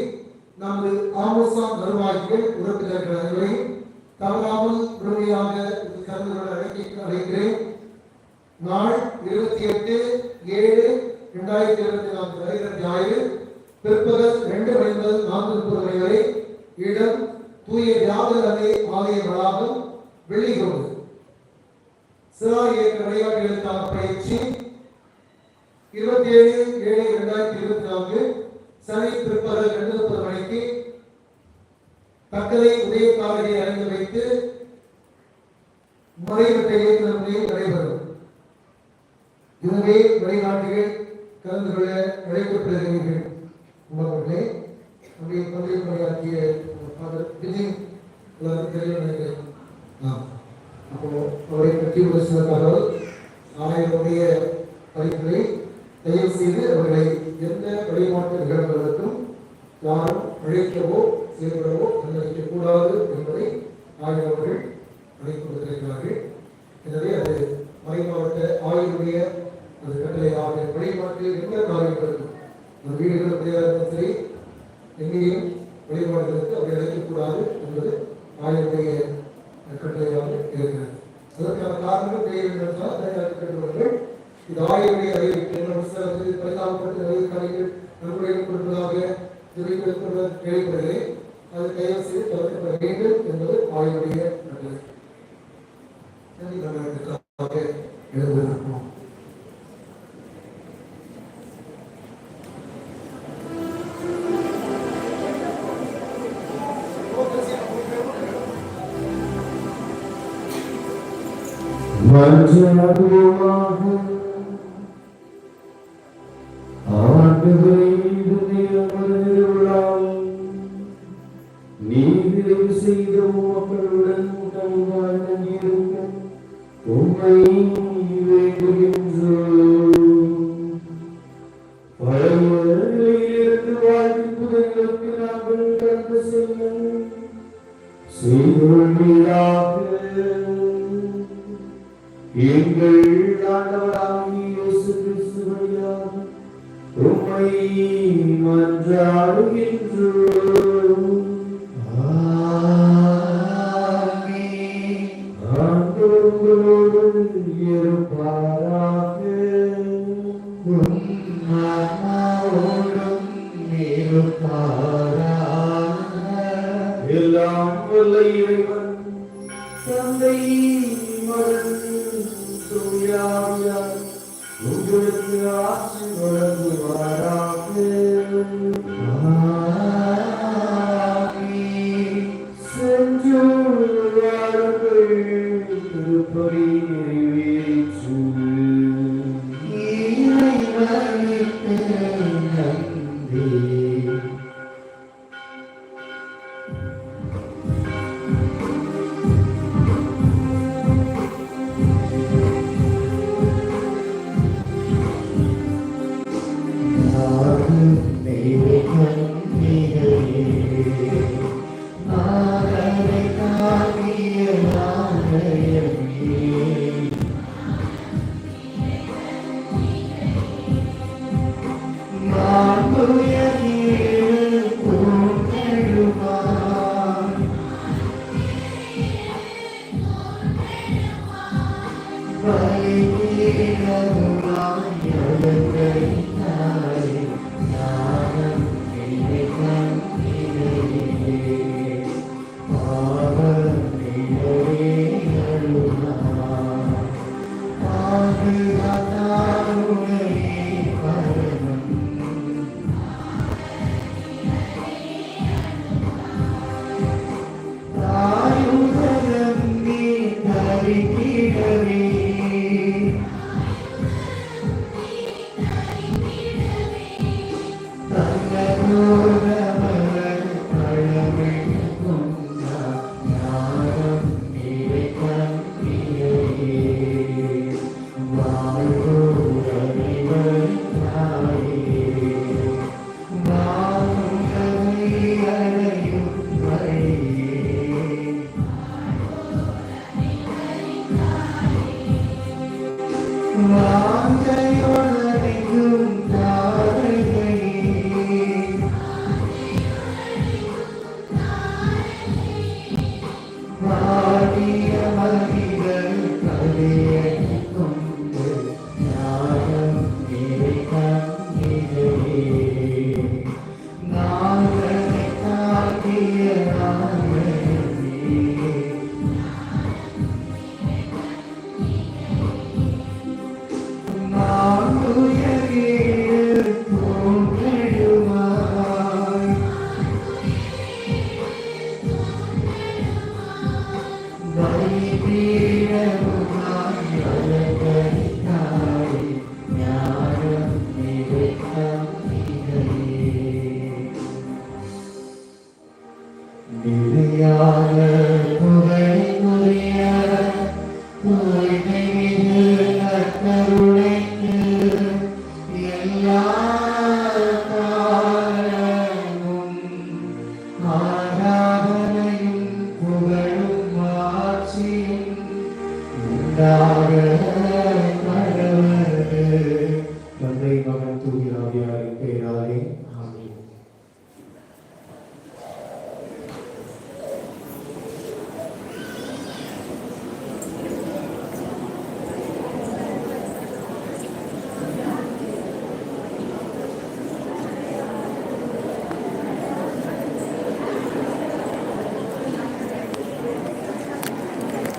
நமது ஆமோசா நிர்வாகிகள் உறுப்பினர்கள் அனைவரையும் தவறாமல் முழுமையாக கலந்து கொள்ள அழைக்கிறேன். நாள் 28/7/2024 ஞாயிறு பிற்பகல் 2 மணி முதல் 4:30 மணி வரை. இடம் தூய தியாகரமே ஆலய வளாகம், வெள்ளிக்கோடு. சிறா இயக்க விளையாட்டுகளுக்கான பயிற்சி 27/7/2024 சனி பிற்பகல் 2:30 மணிக்கு தக்கலை உதயகாலத்தை அறிந்து வைத்து முறைப்பட்ட இயக்குநர் முறையில் நடைபெறும். எனவே வழிகாட்டிகள் கலந்து கொள்ள அழைக்கப்படுகிறீர்கள். உங்களே நம்முடைய பள்ளி பணியாற்றிய நினைக்கிறேன். அப்போ அவரை பற்றி ஒரு சில தகவல். ஆணையருடைய படிப்புகளை தயவு செய்து அவர்களை எந்த வழிபாட்டு நிகழ்வுகளுக்கும் யாரும் அழைக்கவோ செயல்படவோ அனுமதிக்கக்கூடாது என்பதை ஆய்வர்கள் அழைக்கப்பட்டிருக்கிறார்கள். எனவே அது மறைமாவட்ட ஆய்வுடைய அது கட்டளையாக வழிபாட்டில் எந்த காரியங்களுக்கும் அந்த வீடுகள் கிடையாது சரி எங்கேயும் வழிபாடுகளுக்கு அப்படி அழைக்கக்கூடாது என்பது ஆய்வுடைய கட்டளையாக இருக்கிறது. அதற்கான காரணங்கள் கேட்டுள்ளவர்கள் இது ஆய்வுடைய அறிவிப்பு பரிதாபப்பட்டு அறிவிக்காரர்கள் நன்கொடை கொடுப்பதாக கேள்விப்படுகிறேன். அது தயவு செய்து தவிர்க்கப்பட வேண்டும் என்பது ஆய்வுடைய கட்டளை. எழுதுகிறோம். நீதிரை செய்த மக்களுடன் இருக்கும் உண்மை பழையிலிருந்து வாழ்வின் புதைகளுக்கு நாங்கள் கடந்து செய்துள்ளாக எங்கள் ஆண்டவராகிய இயேசு கிறிஸ்து வழியாக உம்மை மன்றாடுகின்றோம். ஆண்டவர் உங்களோடு இருப்பாராக. எல்லாம் வல்ல இறைவன் தந்தை மகன் தூயாவியார் உங்களுக்கு ஆசி வழங்குவாராக. சென்று வாருங்கள், திருப்பலி நிறைவேற்று. இறைவனுக்கு நன்றி. நிலையான